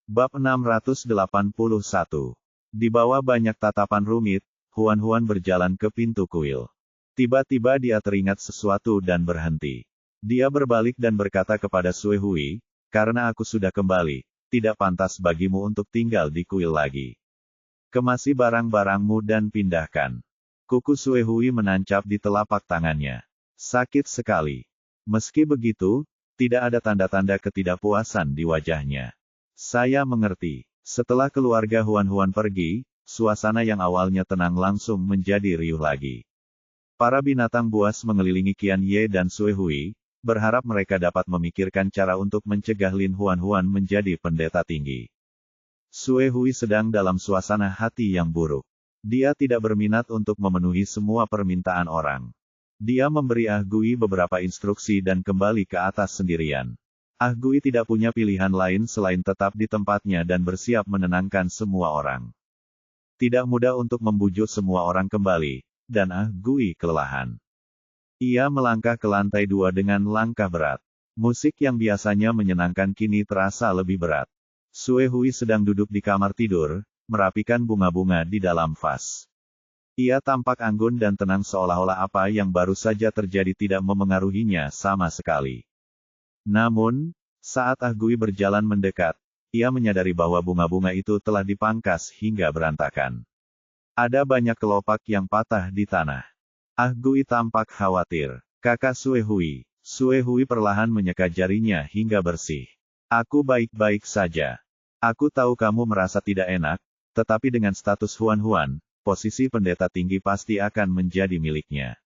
Bab 681. Di bawah banyak tatapan rumit, Huan berjalan ke pintu kuil. Tiba-tiba dia teringat sesuatu dan berhenti. Dia berbalik dan berkata kepada Sue Hui, "Karena aku sudah kembali, tidak pantas bagimu untuk tinggal di kuil lagi. Kemasi barang-barangmu dan pindahkan." Kuku Sue Hui menancap di telapak tangannya. Sakit sekali. Meski begitu, tidak ada tanda-tanda ketidakpuasan di wajahnya. "Saya mengerti." Setelah keluarga Huan pergi, suasana yang awalnya tenang langsung menjadi riuh lagi. Para binatang buas mengelilingi Qian Ye dan Sue Hui, berharap mereka dapat memikirkan cara untuk mencegah Lin Huan menjadi pendeta tinggi. Sue Hui sedang dalam suasana hati yang buruk. Dia tidak berminat untuk memenuhi semua permintaan orang. Dia memberi Ah Gui beberapa instruksi dan kembali ke atas sendirian. Ah Gui tidak punya pilihan lain selain tetap di tempatnya dan bersiap menenangkan semua orang. Tidak mudah untuk membujuk semua orang kembali, dan Ah Gui kelelahan. Ia melangkah ke lantai 2 dengan langkah berat. Musik yang biasanya menyenangkan kini terasa lebih berat. Sue Hui sedang duduk di kamar tidur, merapikan bunga-bunga di dalam vas. Ia tampak anggun dan tenang seolah-olah apa yang baru saja terjadi tidak memengaruhinya sama sekali. Namun, saat Ah Gui berjalan mendekat, ia menyadari bahwa bunga-bunga itu telah dipangkas hingga berantakan. Ada banyak kelopak yang patah di tanah. Ah Gui tampak khawatir. "Kakak Sue Hui." Sue Hui perlahan menyeka jarinya hingga bersih. "Aku baik-baik saja. Aku tahu kamu merasa tidak enak, tetapi dengan status Huan, posisi pendeta tinggi pasti akan menjadi miliknya."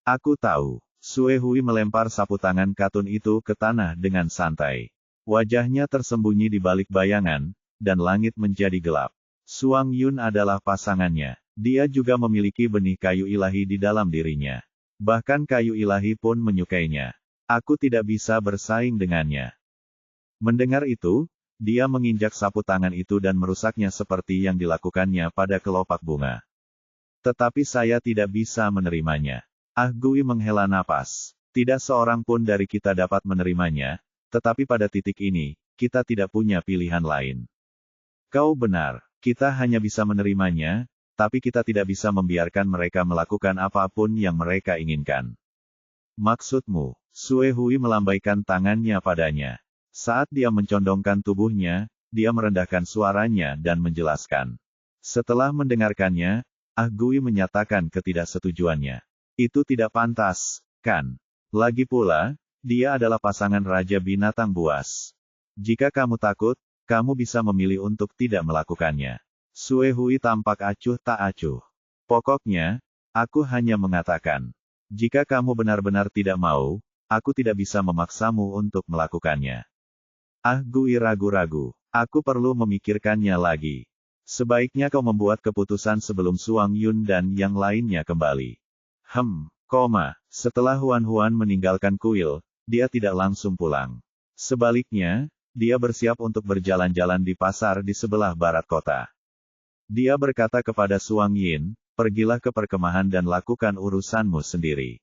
"Aku tahu." Sue Hui melempar sapu tangan katun itu ke tanah dengan santai. Wajahnya tersembunyi di balik bayangan, dan langit menjadi gelap. Suang Yun adalah pasangannya. Dia juga memiliki benih kayu ilahi di dalam dirinya. Bahkan kayu ilahi pun menyukainya. "Aku tidak bisa bersaing dengannya." Mendengar itu, dia menginjak sapu tangan itu dan merusaknya seperti yang dilakukannya pada kelopak bunga. "Tetapi saya tidak bisa menerimanya." Ah Gui menghela napas. "Tidak seorang pun dari kita dapat menerimanya, tetapi pada titik ini, kita tidak punya pilihan lain." "Kau benar, kita hanya bisa menerimanya, tapi kita tidak bisa membiarkan mereka melakukan apapun yang mereka inginkan." "Maksudmu?" Sue Hui melambaikan tangannya padanya. Saat dia mencondongkan tubuhnya, dia merendahkan suaranya dan menjelaskan. Setelah mendengarkannya, Ah Gui menyatakan ketidaksetujuannya. "Itu tidak pantas, kan? Lagi pula, dia adalah pasangan Raja Binatang Buas. Jika kamu takut, kamu bisa memilih untuk tidak melakukannya." Sue Hui tampak acuh tak acuh. "Pokoknya, aku hanya mengatakan. Jika kamu benar-benar tidak mau, aku tidak bisa memaksamu untuk melakukannya." Ah Gui ragu-ragu. "Aku perlu memikirkannya lagi. Sebaiknya kau membuat keputusan sebelum Suang Yun dan yang lainnya kembali." Setelah Huan meninggalkan kuil, dia tidak langsung pulang. Sebaliknya, dia bersiap untuk berjalan-jalan di pasar di sebelah barat kota. Dia berkata kepada Suang Yin, "Pergilah ke perkemahan dan lakukan urusanmu sendiri.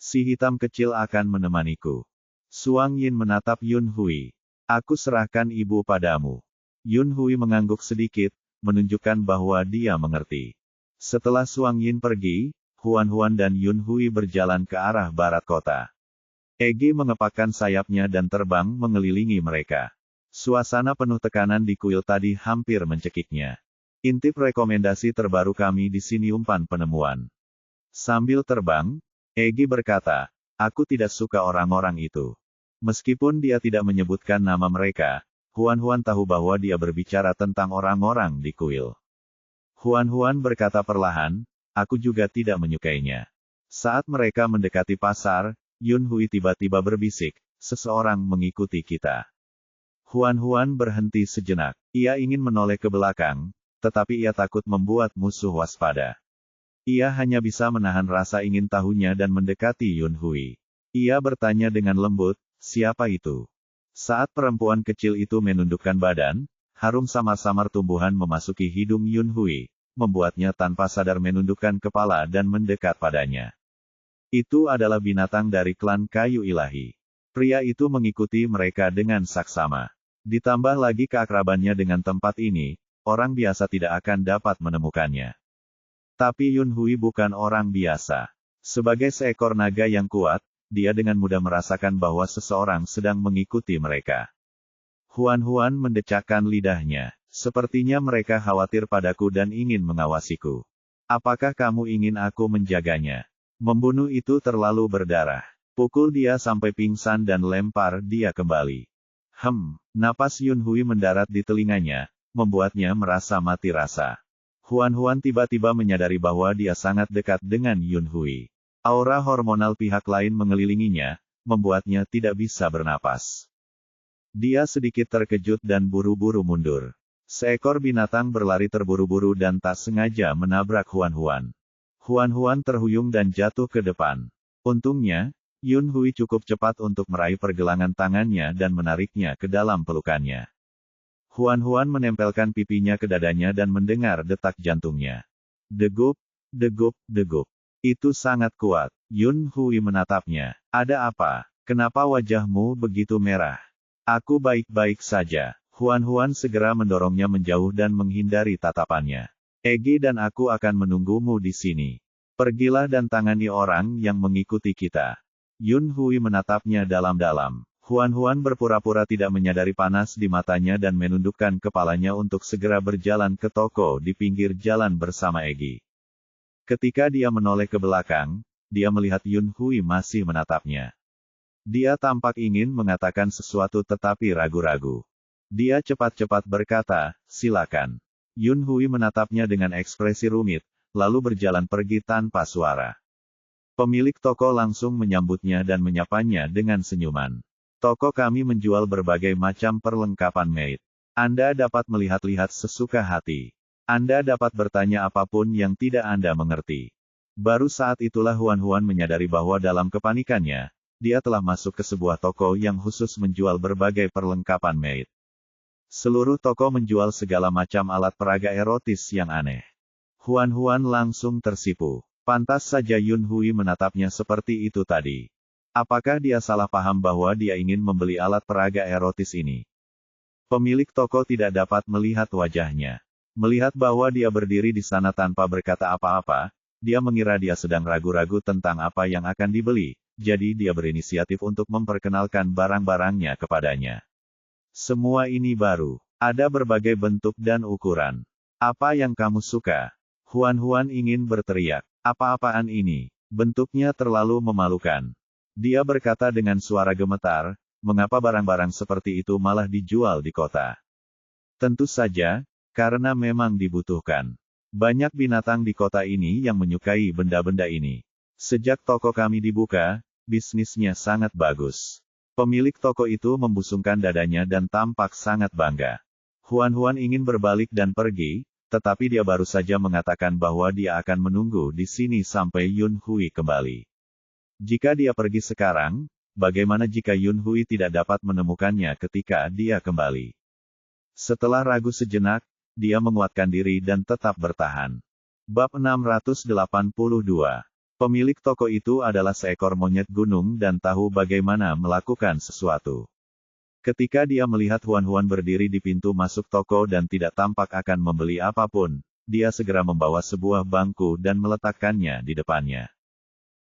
Si hitam kecil akan menemaniku." Suang Yin menatap Yun Hui. "Aku serahkan ibu padamu." Yun Hui mengangguk sedikit, menunjukkan bahwa dia mengerti. Setelah Suang Yin pergi, Huan dan Yun Hui berjalan ke arah barat kota. Egi mengepakkan sayapnya dan terbang mengelilingi mereka. Suasana penuh tekanan di kuil tadi hampir mencekiknya. "Intip rekomendasi terbaru kami di sini umpan penemuan." Sambil terbang, Egi berkata, "Aku tidak suka orang-orang itu." Meskipun dia tidak menyebutkan nama mereka, Huan tahu bahwa dia berbicara tentang orang-orang di kuil. Huan berkata perlahan, "Aku juga tidak menyukainya." Saat mereka mendekati pasar, Yun Hui tiba-tiba berbisik, "Seseorang mengikuti kita." Huan berhenti sejenak. Ia ingin menoleh ke belakang, tetapi ia takut membuat musuh waspada. Ia hanya bisa menahan rasa ingin tahunya dan mendekati Yun Hui. Ia bertanya dengan lembut, "Siapa itu?" Saat perempuan kecil itu menundukkan badan, harum samar-samar tumbuhan memasuki hidung Yun Hui, membuatnya tanpa sadar menundukkan kepala dan mendekat padanya. Itu adalah binatang dari klan kayu ilahi. Pria itu mengikuti mereka dengan saksama. Ditambah lagi keakrabannya dengan tempat ini, orang biasa tidak akan dapat menemukannya. Tapi Yun Hui bukan orang biasa. Sebagai seekor naga yang kuat, dia dengan mudah merasakan bahwa seseorang sedang mengikuti mereka. Huan mendecakkan lidahnya. Sepertinya mereka khawatir padaku dan ingin mengawasiku. Apakah kamu ingin aku menjaganya? Membunuh itu terlalu berdarah. Pukul dia sampai pingsan dan lempar dia kembali. Napas Yun Hui mendarat di telinganya, membuatnya merasa mati rasa. Huan tiba-tiba menyadari bahwa dia sangat dekat dengan Yun Hui. Aura hormonal pihak lain mengelilinginya, membuatnya tidak bisa bernapas. Dia sedikit terkejut dan buru-buru mundur. Seekor binatang berlari terburu-buru dan tak sengaja menabrak Huan. Huan terhuyung dan jatuh ke depan. Untungnya, Yun Hui cukup cepat untuk meraih pergelangan tangannya dan menariknya ke dalam pelukannya. Huan menempelkan pipinya ke dadanya dan mendengar detak jantungnya. Degup, degup, degup. Itu sangat kuat. Yun Hui menatapnya. Ada apa? Kenapa wajahmu begitu merah? Aku baik-baik saja. Huan segera mendorongnya menjauh dan menghindari tatapannya. Egi dan aku akan menunggumu di sini. Pergilah dan tangani orang yang mengikuti kita. Yun Hui menatapnya dalam-dalam. Huan berpura-pura tidak menyadari panas di matanya dan menundukkan kepalanya untuk segera berjalan ke toko di pinggir jalan bersama Egi. Ketika dia menoleh ke belakang, dia melihat Yun Hui masih menatapnya. Dia tampak ingin mengatakan sesuatu tetapi ragu-ragu. Dia cepat-cepat berkata, silakan. Yun Hui menatapnya dengan ekspresi rumit, lalu berjalan pergi tanpa suara. Pemilik toko langsung menyambutnya dan menyapanya dengan senyuman. Toko kami menjual berbagai macam perlengkapan maid. Anda dapat melihat-lihat sesuka hati. Anda dapat bertanya apapun yang tidak Anda mengerti. Baru saat itulah Huan menyadari bahwa dalam kepanikannya, dia telah masuk ke sebuah toko yang khusus menjual berbagai perlengkapan maid. Seluruh toko menjual segala macam alat peraga erotis yang aneh. Huan langsung tersipu. Pantas saja Yun Hui menatapnya seperti itu tadi. Apakah dia salah paham bahwa dia ingin membeli alat peraga erotis ini? Pemilik toko tidak dapat melihat wajahnya. Melihat bahwa dia berdiri di sana tanpa berkata apa-apa, dia mengira dia sedang ragu-ragu tentang apa yang akan dibeli. Jadi dia berinisiatif untuk memperkenalkan barang-barangnya kepadanya. Semua ini baru. Ada berbagai bentuk dan ukuran. Apa yang kamu suka? Huan ingin berteriak. Apa-apaan ini? Bentuknya terlalu memalukan. Dia berkata dengan suara gemetar, mengapa barang-barang seperti itu malah dijual di kota? Tentu saja, karena memang dibutuhkan. Banyak binatang di kota ini yang menyukai benda-benda ini. Sejak toko kami dibuka, bisnisnya sangat bagus. Pemilik toko itu membusungkan dadanya dan tampak sangat bangga. Huan ingin berbalik dan pergi, tetapi dia baru saja mengatakan bahwa dia akan menunggu di sini sampai Yun Hui kembali. Jika dia pergi sekarang, bagaimana jika Yun Hui tidak dapat menemukannya ketika dia kembali? Setelah ragu sejenak, dia menguatkan diri dan tetap bertahan. Bab 682. Pemilik toko itu adalah seekor monyet gunung dan tahu bagaimana melakukan sesuatu. Ketika dia melihat Huan berdiri di pintu masuk toko dan tidak tampak akan membeli apapun, dia segera membawa sebuah bangku dan meletakkannya di depannya.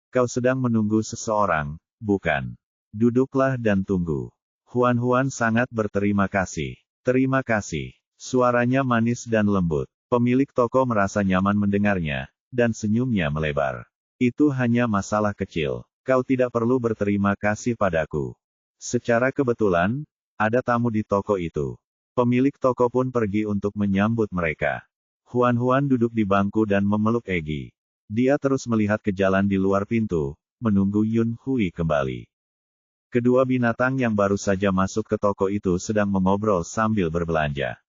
Kau sedang menunggu seseorang, bukan? Duduklah dan tunggu. Huan sangat berterima kasih. Terima kasih. Suaranya manis dan lembut. Pemilik toko merasa nyaman mendengarnya, dan senyumnya melebar. Itu hanya masalah kecil. Kau tidak perlu berterima kasih padaku. Secara kebetulan, ada tamu di toko itu. Pemilik toko pun pergi untuk menyambut mereka. Huan duduk di bangku dan memeluk Egi. Dia terus melihat ke jalan di luar pintu, menunggu Yun Hui kembali. Kedua binatang yang baru saja masuk ke toko itu sedang mengobrol sambil berbelanja.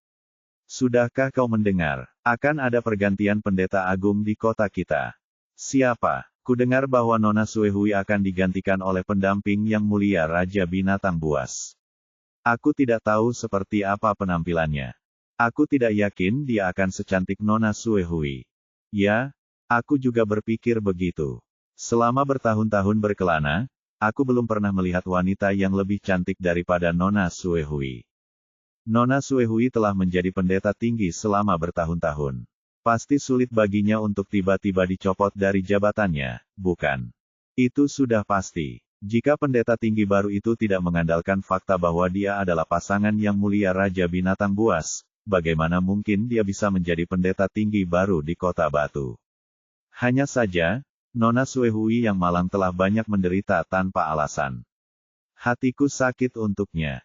Sudahkah kau mendengar? Akan ada pergantian pendeta agung di kota kita. Siapa? Kudengar bahwa Nona Suehui akan digantikan oleh pendamping yang mulia Raja Binatang Buas. Aku tidak tahu seperti apa penampilannya. Aku tidak yakin dia akan secantik Nona Suehui. Ya, aku juga berpikir begitu. Selama bertahun-tahun berkelana, aku belum pernah melihat wanita yang lebih cantik daripada Nona Suehui. Nona Suehui telah menjadi pendeta tinggi selama bertahun-tahun. Pasti sulit baginya untuk tiba-tiba dicopot dari jabatannya, bukan? Itu sudah pasti. Jika pendeta tinggi baru itu tidak mengandalkan fakta bahwa dia adalah pasangan yang mulia Raja Binatang Buas, bagaimana mungkin dia bisa menjadi pendeta tinggi baru di Kota Batu? Hanya saja, Nona Suehui yang malang telah banyak menderita tanpa alasan. Hatiku sakit untuknya.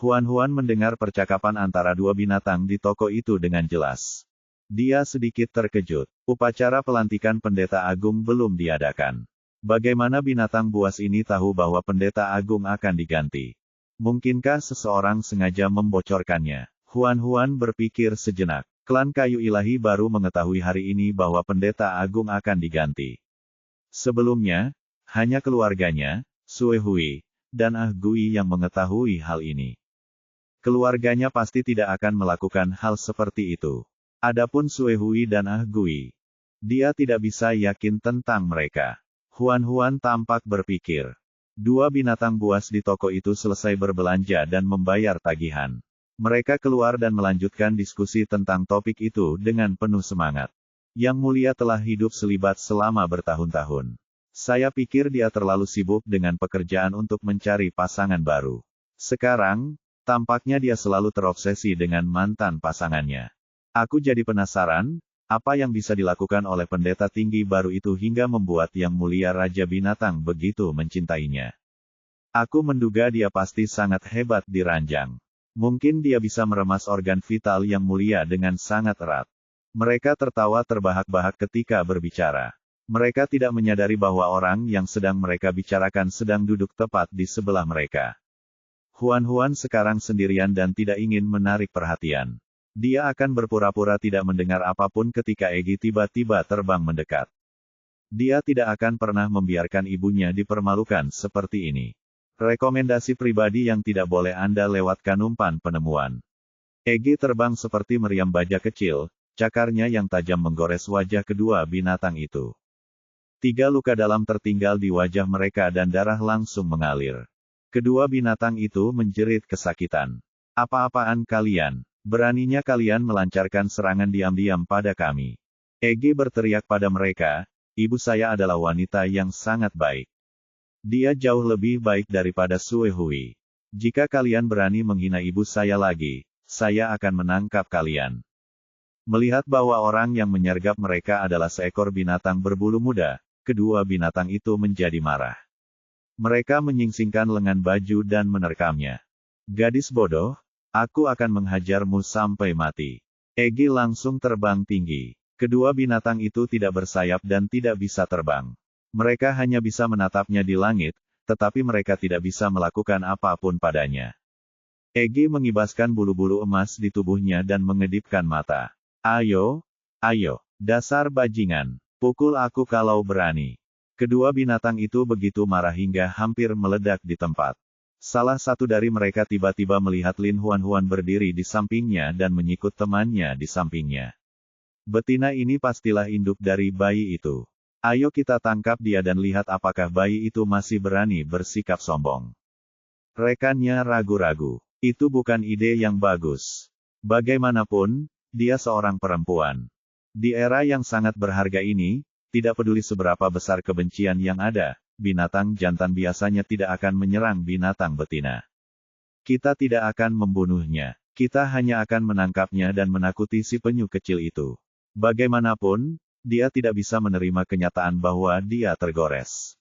Huan mendengar percakapan antara dua binatang di toko itu dengan jelas. Dia sedikit terkejut. Upacara pelantikan pendeta agung belum diadakan. Bagaimana binatang buas ini tahu bahwa pendeta agung akan diganti? Mungkinkah seseorang sengaja membocorkannya? Huan berpikir sejenak. Klan Kayu Ilahi baru mengetahui hari ini bahwa pendeta agung akan diganti. Sebelumnya, hanya keluarganya, Suehui, dan Gui yang mengetahui hal ini. Keluarganya pasti tidak akan melakukan hal seperti itu. Adapun Suehui dan Gui, dia tidak bisa yakin tentang mereka. Huan tampak berpikir. Dua binatang buas di toko itu selesai berbelanja dan membayar tagihan. Mereka keluar dan melanjutkan diskusi tentang topik itu dengan penuh semangat. Yang Mulia telah hidup selibat selama bertahun-tahun. Saya pikir dia terlalu sibuk dengan pekerjaan untuk mencari pasangan baru. Sekarang, tampaknya dia selalu terobsesi dengan mantan pasangannya. Aku jadi penasaran, apa yang bisa dilakukan oleh pendeta tinggi baru itu hingga membuat Yang Mulia Raja Binatang begitu mencintainya. Aku menduga dia pasti sangat hebat di ranjang. Mungkin dia bisa meremas organ vital Yang Mulia dengan sangat erat. Mereka tertawa terbahak-bahak ketika berbicara. Mereka tidak menyadari bahwa orang yang sedang mereka bicarakan sedang duduk tepat di sebelah mereka. Huan sekarang sendirian dan tidak ingin menarik perhatian. Dia akan berpura-pura tidak mendengar apapun ketika Egi tiba-tiba terbang mendekat. Dia tidak akan pernah membiarkan ibunya dipermalukan seperti ini. Rekomendasi pribadi yang tidak boleh Anda lewatkan umpan penemuan. Egi terbang seperti meriam baja kecil, cakarnya yang tajam menggores wajah kedua binatang itu. 3 luka dalam tertinggal di wajah mereka dan darah langsung mengalir. Kedua binatang itu menjerit kesakitan. Apa-apaan kalian? Beraninya kalian melancarkan serangan diam-diam pada kami. Egi berteriak pada mereka, ibu saya adalah wanita yang sangat baik. Dia jauh lebih baik daripada Suehui. Jika kalian berani menghina ibu saya lagi, saya akan menangkap kalian. Melihat bahwa orang yang menyergap mereka adalah seekor binatang berbulu muda, kedua binatang itu menjadi marah. Mereka menyingsingkan lengan baju dan menerkamnya. Gadis bodoh, aku akan menghajarmu sampai mati. Egi langsung terbang tinggi. Kedua binatang itu tidak bersayap dan tidak bisa terbang. Mereka hanya bisa menatapnya di langit, tetapi mereka tidak bisa melakukan apapun padanya. Egi mengibaskan bulu-bulu emas di tubuhnya dan mengedipkan mata. Ayo, dasar bajingan, pukul aku kalau berani. Kedua binatang itu begitu marah hingga hampir meledak di tempat. Salah satu dari mereka tiba-tiba melihat Lin Huan berdiri di sampingnya dan menyikut temannya di sampingnya. Betina ini pastilah induk dari bayi itu. Ayo kita tangkap dia dan lihat apakah bayi itu masih berani bersikap sombong. Rekannya ragu-ragu. Itu bukan ide yang bagus. Bagaimanapun, dia seorang perempuan. Di era yang sangat berharga ini, tidak peduli seberapa besar kebencian yang ada, binatang jantan biasanya tidak akan menyerang binatang betina. Kita tidak akan membunuhnya. Kita hanya akan menangkapnya dan menakuti si penyu kecil itu. Bagaimanapun, dia tidak bisa menerima kenyataan bahwa dia tergores.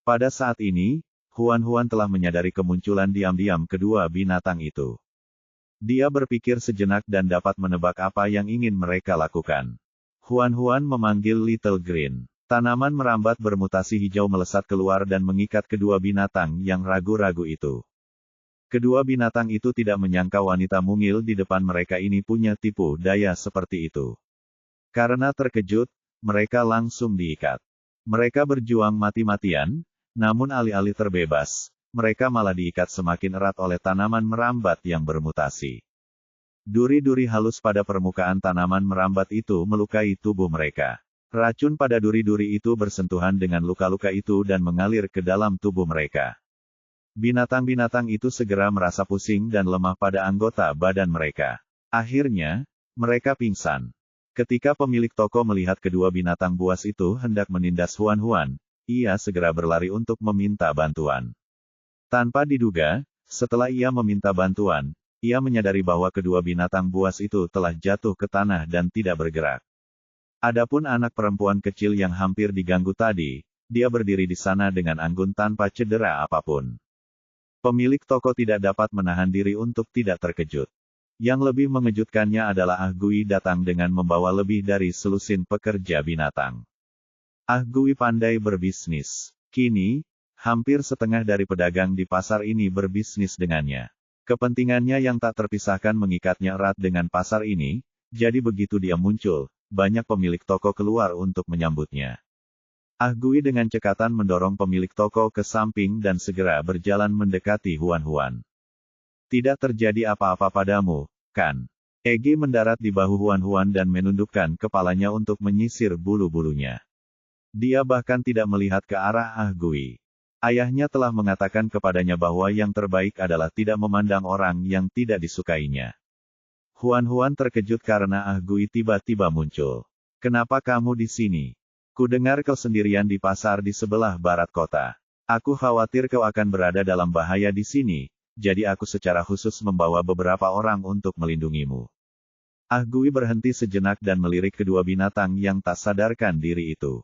Pada saat ini, Huan telah menyadari kemunculan diam-diam kedua binatang itu. Dia berpikir sejenak dan dapat menebak apa yang ingin mereka lakukan. Huan memanggil Little Green. Tanaman merambat bermutasi hijau melesat keluar dan mengikat kedua binatang yang ragu-ragu itu. Kedua binatang itu tidak menyangka wanita mungil di depan mereka ini punya tipu daya seperti itu. Karena terkejut, mereka langsung diikat. Mereka berjuang mati-matian, namun alih-alih terbebas, mereka malah diikat semakin erat oleh tanaman merambat yang bermutasi. Duri-duri halus pada permukaan tanaman merambat itu melukai tubuh mereka. Racun pada duri-duri itu bersentuhan dengan luka-luka itu dan mengalir ke dalam tubuh mereka. Binatang-binatang itu segera merasa pusing dan lemah pada anggota badan mereka. Akhirnya, mereka pingsan. Ketika pemilik toko melihat kedua binatang buas itu hendak menindas Huan-Huan, ia segera berlari untuk meminta bantuan. Tanpa diduga, setelah ia meminta bantuan, ia menyadari bahwa kedua binatang buas itu telah jatuh ke tanah dan tidak bergerak. Adapun anak perempuan kecil yang hampir diganggu tadi, dia berdiri di sana dengan anggun tanpa cedera apapun. Pemilik toko tidak dapat menahan diri untuk tidak terkejut. Yang lebih mengejutkannya adalah Ah Gui datang dengan membawa lebih dari selusin pekerja binatang. Ah Gui pandai berbisnis. Kini, hampir setengah dari pedagang di pasar ini berbisnis dengannya. Kepentingannya yang tak terpisahkan mengikatnya erat dengan pasar ini, jadi begitu dia muncul, banyak pemilik toko keluar untuk menyambutnya. Ah Gui dengan cekatan mendorong pemilik toko ke samping dan segera berjalan mendekati Huan-Huan. Tidak terjadi apa-apa padamu, kan? Egi mendarat di bahu Huan-Huan dan menundukkan kepalanya untuk menyisir bulu-bulunya. Dia bahkan tidak melihat ke arah Ah Gui. Ayahnya telah mengatakan kepadanya bahwa yang terbaik adalah tidak memandang orang yang tidak disukainya. Huan-Huan terkejut karena Ah Gui tiba-tiba muncul. Kenapa kamu di sini? Kudengar kau sendirian di pasar di sebelah barat kota. Aku khawatir kau akan berada dalam bahaya di sini, jadi aku secara khusus membawa beberapa orang untuk melindungimu. Ah Gui berhenti sejenak dan melirik kedua binatang yang tak sadarkan diri itu.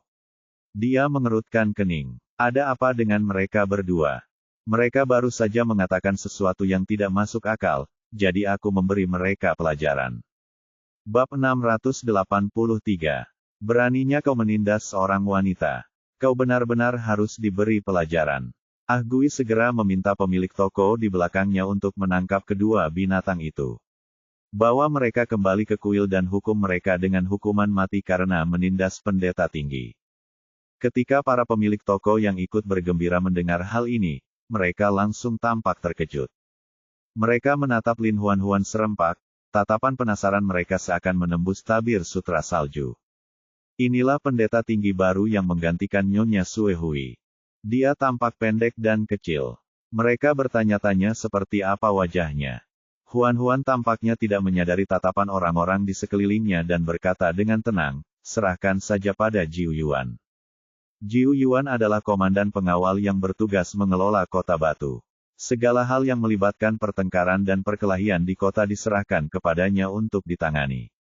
Dia mengerutkan kening. Ada apa dengan mereka berdua? Mereka baru saja mengatakan sesuatu yang tidak masuk akal, jadi aku memberi mereka pelajaran. Bab 683. Beraninya kau menindas seorang wanita. Kau benar-benar harus diberi pelajaran. Ah Gui segera meminta pemilik toko di belakangnya untuk menangkap kedua binatang itu. Bawa mereka kembali ke kuil dan hukum mereka dengan hukuman mati karena menindas pendeta tinggi. Ketika para pemilik toko yang ikut bergembira mendengar hal ini, mereka langsung tampak terkejut. Mereka menatap Lin Huan-Huan serempak, tatapan penasaran mereka seakan menembus tabir sutra salju. Inilah pendeta tinggi baru yang menggantikan Nyonya Sue Hui. Dia tampak pendek dan kecil. Mereka bertanya-tanya seperti apa wajahnya. Huan-Huan tampaknya tidak menyadari tatapan orang-orang di sekelilingnya dan berkata dengan tenang, serahkan saja pada Jiu Yuan. Jiu Yuan adalah komandan pengawal yang bertugas mengelola kota batu. Segala hal yang melibatkan pertengkaran dan perkelahian di kota diserahkan kepadanya untuk ditangani.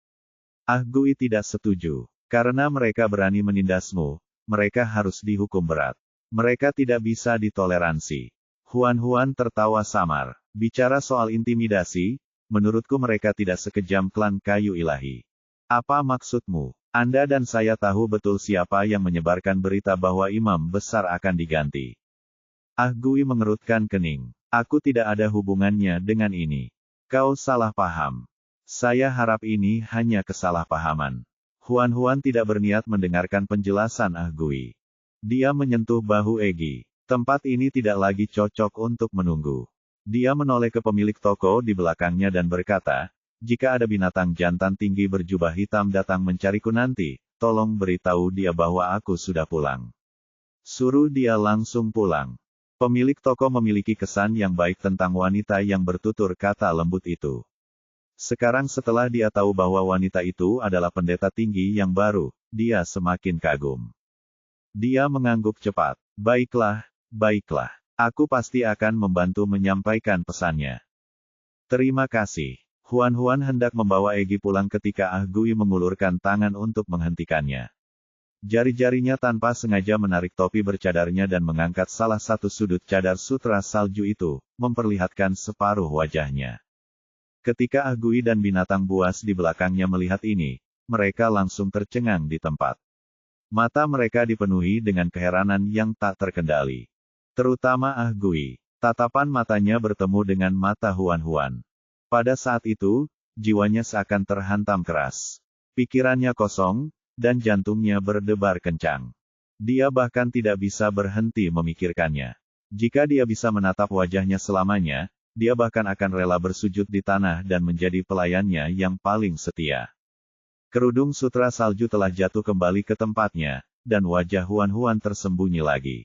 Ah Gui tidak setuju. Karena mereka berani menindasmu, mereka harus dihukum berat. Mereka tidak bisa ditoleransi. Huan-Huan tertawa samar. Bicara soal intimidasi, menurutku mereka tidak sekejam klan kayu ilahi. Apa maksudmu? Anda dan saya tahu betul siapa yang menyebarkan berita bahwa imam besar akan diganti. Ah Gui mengerutkan kening. Aku tidak ada hubungannya dengan ini. Kau salah paham. Saya harap ini hanya kesalahpahaman. Huan-Huan tidak berniat mendengarkan penjelasan Ah Gui. Dia menyentuh bahu Egi. Tempat ini tidak lagi cocok untuk menunggu. Dia menoleh ke pemilik toko di belakangnya dan berkata, jika ada binatang jantan tinggi berjubah hitam datang mencariku nanti, tolong beritahu dia bahwa aku sudah pulang. Suruh dia langsung pulang. Pemilik toko memiliki kesan yang baik tentang wanita yang bertutur kata lembut itu. Sekarang setelah dia tahu bahwa wanita itu adalah pendeta tinggi yang baru, dia semakin kagum. Dia mengangguk cepat. Baiklah, baiklah. Aku pasti akan membantu menyampaikan pesannya. Terima kasih. Huan-Huan hendak membawa Egi pulang ketika Ah Gui mengulurkan tangan untuk menghentikannya. Jari-jarinya tanpa sengaja menarik topi bercadarnya dan mengangkat salah satu sudut cadar sutra salju itu, memperlihatkan separuh wajahnya. Ketika Ah Gui dan binatang buas di belakangnya melihat ini, mereka langsung tercengang di tempat. Mata mereka dipenuhi dengan keheranan yang tak terkendali. Terutama Ah Gui. Tatapan matanya bertemu dengan mata Huan-Huan. Pada saat itu, jiwanya seakan terhantam keras. Pikirannya kosong, dan jantungnya berdebar kencang. Dia bahkan tidak bisa berhenti memikirkannya. Jika dia bisa menatap wajahnya selamanya, dia bahkan akan rela bersujud di tanah dan menjadi pelayannya yang paling setia. Kerudung sutra salju telah jatuh kembali ke tempatnya, dan wajah Huan-Huan tersembunyi lagi.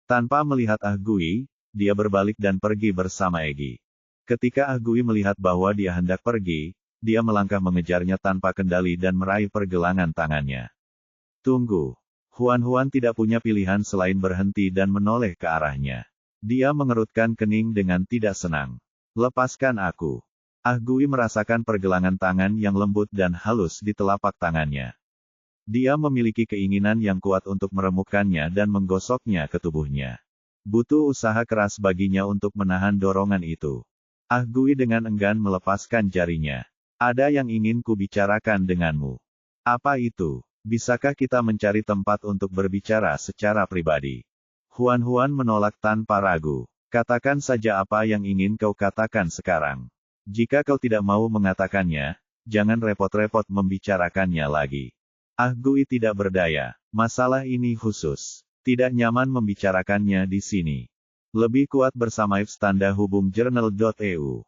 Tanpa melihat Ah Gui, dia berbalik dan pergi bersama Egi. Ketika Ah Gui melihat bahwa dia hendak pergi, dia melangkah mengejarnya tanpa kendali dan meraih pergelangan tangannya. Tunggu. Huan tidak punya pilihan selain berhenti dan menoleh ke arahnya. Dia mengerutkan kening dengan tidak senang. Lepaskan aku. Ah Gui merasakan pergelangan tangan yang lembut dan halus di telapak tangannya. Dia memiliki keinginan yang kuat untuk meremukkannya dan menggosoknya ke tubuhnya. Butuh usaha keras baginya untuk menahan dorongan itu. Ah Gui dengan enggan melepaskan jarinya. Ada yang ingin kubicarakan denganmu. Apa itu? Bisakah kita mencari tempat untuk berbicara secara pribadi? Huan menolak tanpa ragu. Katakan saja apa yang ingin kau katakan sekarang. Jika kau tidak mau mengatakannya, jangan repot-repot membicarakannya lagi. Ah Gui tidak berdaya. Masalah ini khusus. Tidak nyaman membicarakannya di sini. Lebih kuat bersama Tanda hubung journal.eu.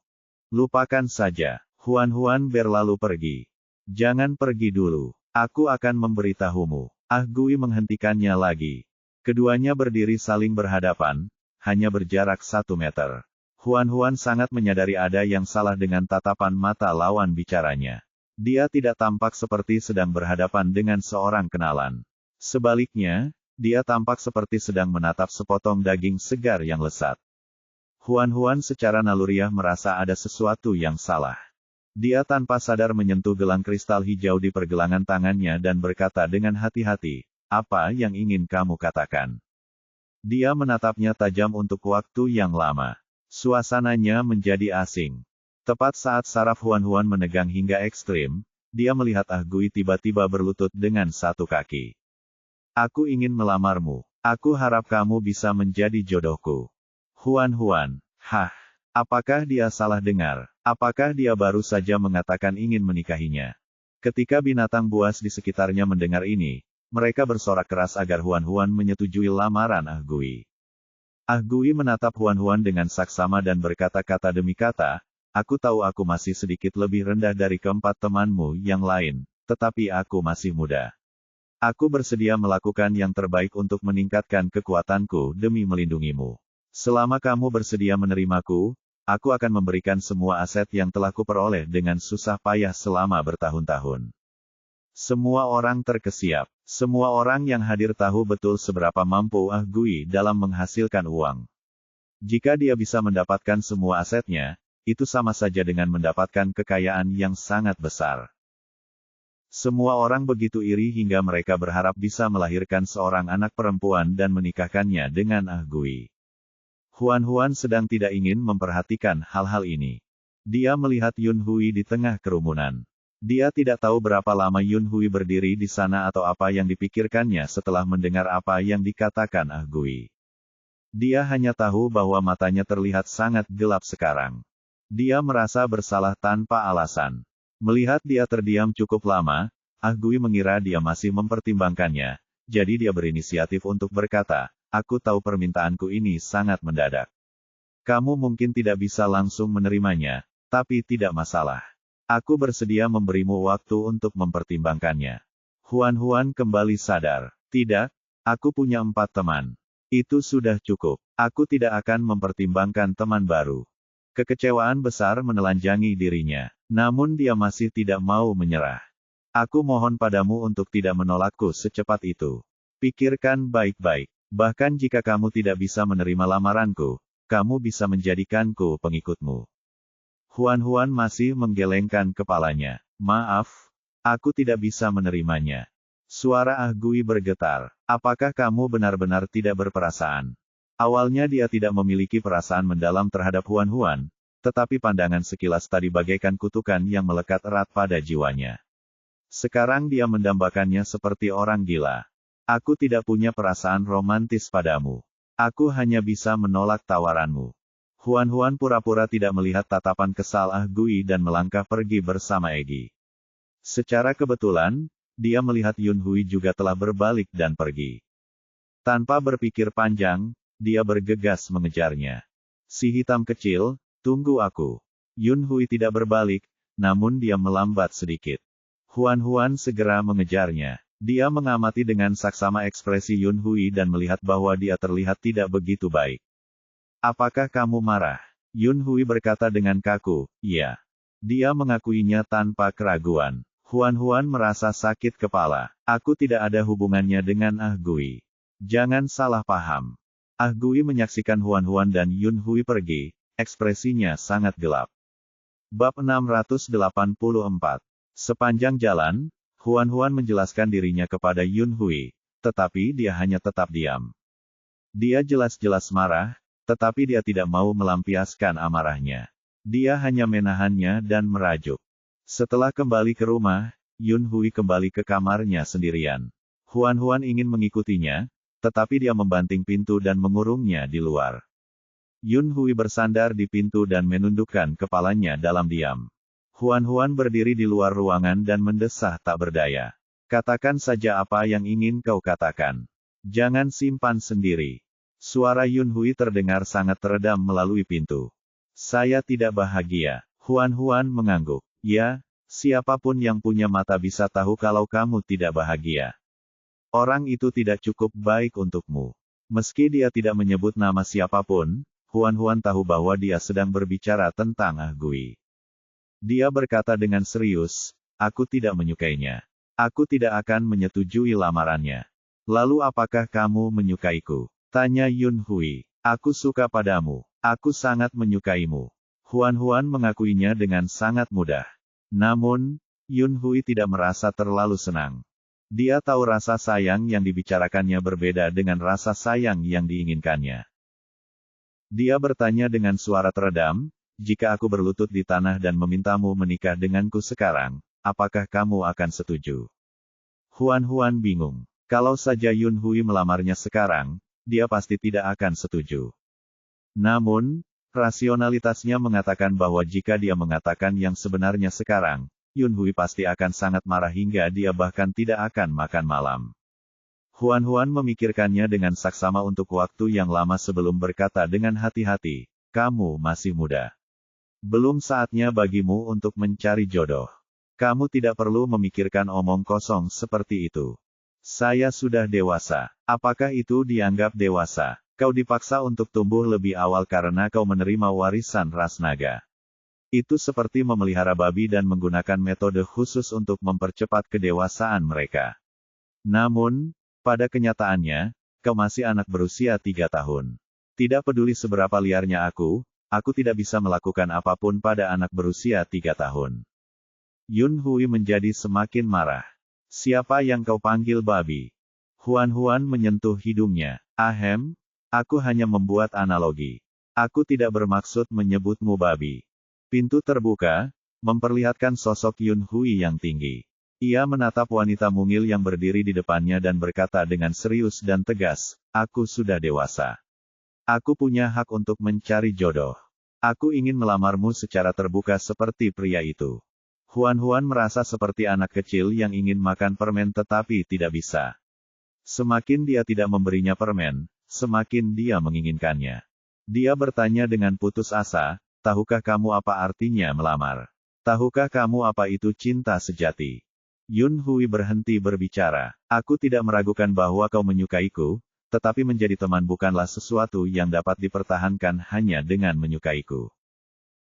Lupakan saja. Huan berlalu pergi. Jangan pergi dulu. Aku akan memberitahumu. Ah Gui menghentikannya lagi. Keduanya berdiri saling berhadapan, hanya berjarak 1 meter. Huan sangat menyadari ada yang salah dengan tatapan mata lawan bicaranya. Dia tidak tampak seperti sedang berhadapan dengan seorang kenalan. Sebaliknya, dia tampak seperti sedang menatap sepotong daging segar yang lesat. Huan secara naluriah merasa ada sesuatu yang salah. Dia tanpa sadar menyentuh gelang kristal hijau di pergelangan tangannya dan berkata dengan hati-hati, "Apa yang ingin kamu katakan?" Dia menatapnya tajam untuk waktu yang lama. Suasananya menjadi asing. Tepat saat saraf Huan menegang hingga ekstrim, dia melihat Ah Gui tiba-tiba berlutut dengan satu kaki. "Aku ingin melamarmu. Aku harap kamu bisa menjadi jodohku." Huan, hah? Apakah dia salah dengar? Apakah dia baru saja mengatakan ingin menikahinya? Ketika binatang buas di sekitarnya mendengar ini, mereka bersorak keras agar Huan menyetujui lamaran Ah Gui. Ah Gui menatap Huan dengan saksama dan berkata-kata demi kata, "Aku tahu aku masih sedikit lebih rendah dari keempat temanmu yang lain, tetapi aku masih muda. Aku bersedia melakukan yang terbaik untuk meningkatkan kekuatanku demi melindungimu. Selama kamu bersedia menerimaku, aku akan memberikan semua aset yang telah kuperoleh dengan susah payah selama bertahun-tahun." Semua orang terkesiap. Semua orang yang hadir tahu betul seberapa mampu Ah Gui dalam menghasilkan uang. Jika dia bisa mendapatkan semua asetnya, itu sama saja dengan mendapatkan kekayaan yang sangat besar. Semua orang begitu iri hingga mereka berharap bisa melahirkan seorang anak perempuan dan menikahkannya dengan Ah Gui. Huan sedang tidak ingin memperhatikan hal-hal ini. Dia melihat Yun Hui di tengah kerumunan. Dia tidak tahu berapa lama Yun Hui berdiri di sana atau apa yang dipikirkannya setelah mendengar apa yang dikatakan Ah Gui. Dia hanya tahu bahwa matanya terlihat sangat gelap sekarang. Dia merasa bersalah tanpa alasan. Melihat dia terdiam cukup lama, Ah Gui mengira dia masih mempertimbangkannya, jadi dia berinisiatif untuk berkata, "Aku tahu permintaanku ini sangat mendadak. Kamu mungkin tidak bisa langsung menerimanya, tapi tidak masalah. Aku bersedia memberimu waktu untuk mempertimbangkannya." Huan kembali sadar. "Tidak, aku punya 4 teman. Itu sudah cukup. Aku tidak akan mempertimbangkan teman baru." Kekecewaan besar menelanjangi dirinya. Namun dia masih tidak mau menyerah. "Aku mohon padamu untuk tidak menolakku secepat itu. Pikirkan baik-baik. Bahkan jika kamu tidak bisa menerima lamaranku, kamu bisa menjadikanku pengikutmu." Huan masih menggelengkan kepalanya. "Maaf, aku tidak bisa menerimanya." Suara Ah Gui bergetar. "Apakah kamu benar-benar tidak berperasaan?" Awalnya dia tidak memiliki perasaan mendalam terhadap Huan, tetapi pandangan sekilas tadi bagaikan kutukan yang melekat erat pada jiwanya. Sekarang dia mendambakannya seperti orang gila. "Aku tidak punya perasaan romantis padamu. Aku hanya bisa menolak tawaranmu." Huan pura-pura tidak melihat tatapan kesal Ah Gui dan melangkah pergi bersama Egi. Secara kebetulan, dia melihat Yun Hui juga telah berbalik dan pergi. Tanpa berpikir panjang, dia bergegas mengejarnya. "Si hitam kecil, tunggu aku." Yun Hui tidak berbalik, namun dia melambat sedikit. Huan segera mengejarnya. Dia mengamati dengan saksama ekspresi Yun Hui dan melihat bahwa dia terlihat tidak begitu baik. Apakah kamu marah? Yun Hui berkata dengan kaku, iya. Dia mengakuinya tanpa keraguan. Huan merasa sakit kepala. Aku tidak ada hubungannya dengan Ah Gui. Jangan salah paham. Ah Gui menyaksikan Huan dan Yun Hui pergi, ekspresinya sangat gelap. Bab 684. Sepanjang jalan, Huan menjelaskan dirinya kepada Yun Hui, tetapi dia hanya tetap diam. Dia jelas-jelas marah, tetapi dia tidak mau melampiaskan amarahnya. Dia hanya menahannya dan merajuk. Setelah kembali ke rumah, Yun Hui kembali ke kamarnya sendirian. Huan ingin mengikutinya, tetapi dia membanting pintu dan mengurungnya di luar. Yun Hui bersandar di pintu dan menundukkan kepalanya dalam diam. Huan berdiri di luar ruangan dan mendesah tak berdaya. Katakan saja apa yang ingin kau katakan. Jangan simpan sendiri. Suara Yun Hui terdengar sangat teredam melalui pintu. Saya tidak bahagia. Huan mengangguk. Ya, siapapun yang punya mata bisa tahu kalau kamu tidak bahagia. Orang itu tidak cukup baik untukmu. Meski dia tidak menyebut nama siapapun, Huan tahu bahwa dia sedang berbicara tentang Ah Gui. Dia berkata dengan serius, aku tidak menyukainya. Aku tidak akan menyetujui lamarannya. Lalu apakah kamu menyukaiku? Tanya Yun Hui. Aku suka padamu. Aku sangat menyukaimu. Huan mengakuinya dengan sangat mudah. Namun, Yun Hui tidak merasa terlalu senang. Dia tahu rasa sayang yang dibicarakannya berbeda dengan rasa sayang yang diinginkannya. Dia bertanya dengan suara teredam, jika aku berlutut di tanah dan memintamu menikah denganku sekarang, apakah kamu akan setuju? Huan bingung. Kalau saja Yun Hui melamarnya sekarang, dia pasti tidak akan setuju. Namun, rasionalitasnya mengatakan bahwa jika dia mengatakan yang sebenarnya sekarang, Yun Hui pasti akan sangat marah hingga dia bahkan tidak akan makan malam. Huan memikirkannya dengan saksama untuk waktu yang lama sebelum berkata dengan hati-hati, kamu masih muda. Belum saatnya bagimu untuk mencari jodoh. Kamu tidak perlu memikirkan omong kosong seperti itu. Saya sudah dewasa. Apakah itu dianggap dewasa? Kau dipaksa untuk tumbuh lebih awal karena kau menerima warisan ras naga. Itu seperti memelihara babi dan menggunakan metode khusus untuk mempercepat kedewasaan mereka. Namun, pada kenyataannya, kau masih anak berusia 3 tahun. Tidak peduli seberapa liarnya aku tidak bisa melakukan apapun pada anak berusia 3 tahun. Yun Hui menjadi semakin marah. Siapa yang kau panggil babi? Huan menyentuh hidungnya. Ahem, aku hanya membuat analogi. Aku tidak bermaksud menyebutmu babi. Pintu terbuka, memperlihatkan sosok Yun Hui yang tinggi. Ia menatap wanita mungil yang berdiri di depannya dan berkata dengan serius dan tegas, aku sudah dewasa. Aku punya hak untuk mencari jodoh. Aku ingin melamarmu secara terbuka seperti pria itu. Huan merasa seperti anak kecil yang ingin makan permen tetapi tidak bisa. Semakin dia tidak memberinya permen, semakin dia menginginkannya. Dia bertanya dengan putus asa, tahukah kamu apa artinya melamar? Tahukah kamu apa itu cinta sejati? Yun Hui berhenti berbicara. Aku tidak meragukan bahwa kau menyukaiku, tetapi menjadi teman bukanlah sesuatu yang dapat dipertahankan hanya dengan menyukaiku.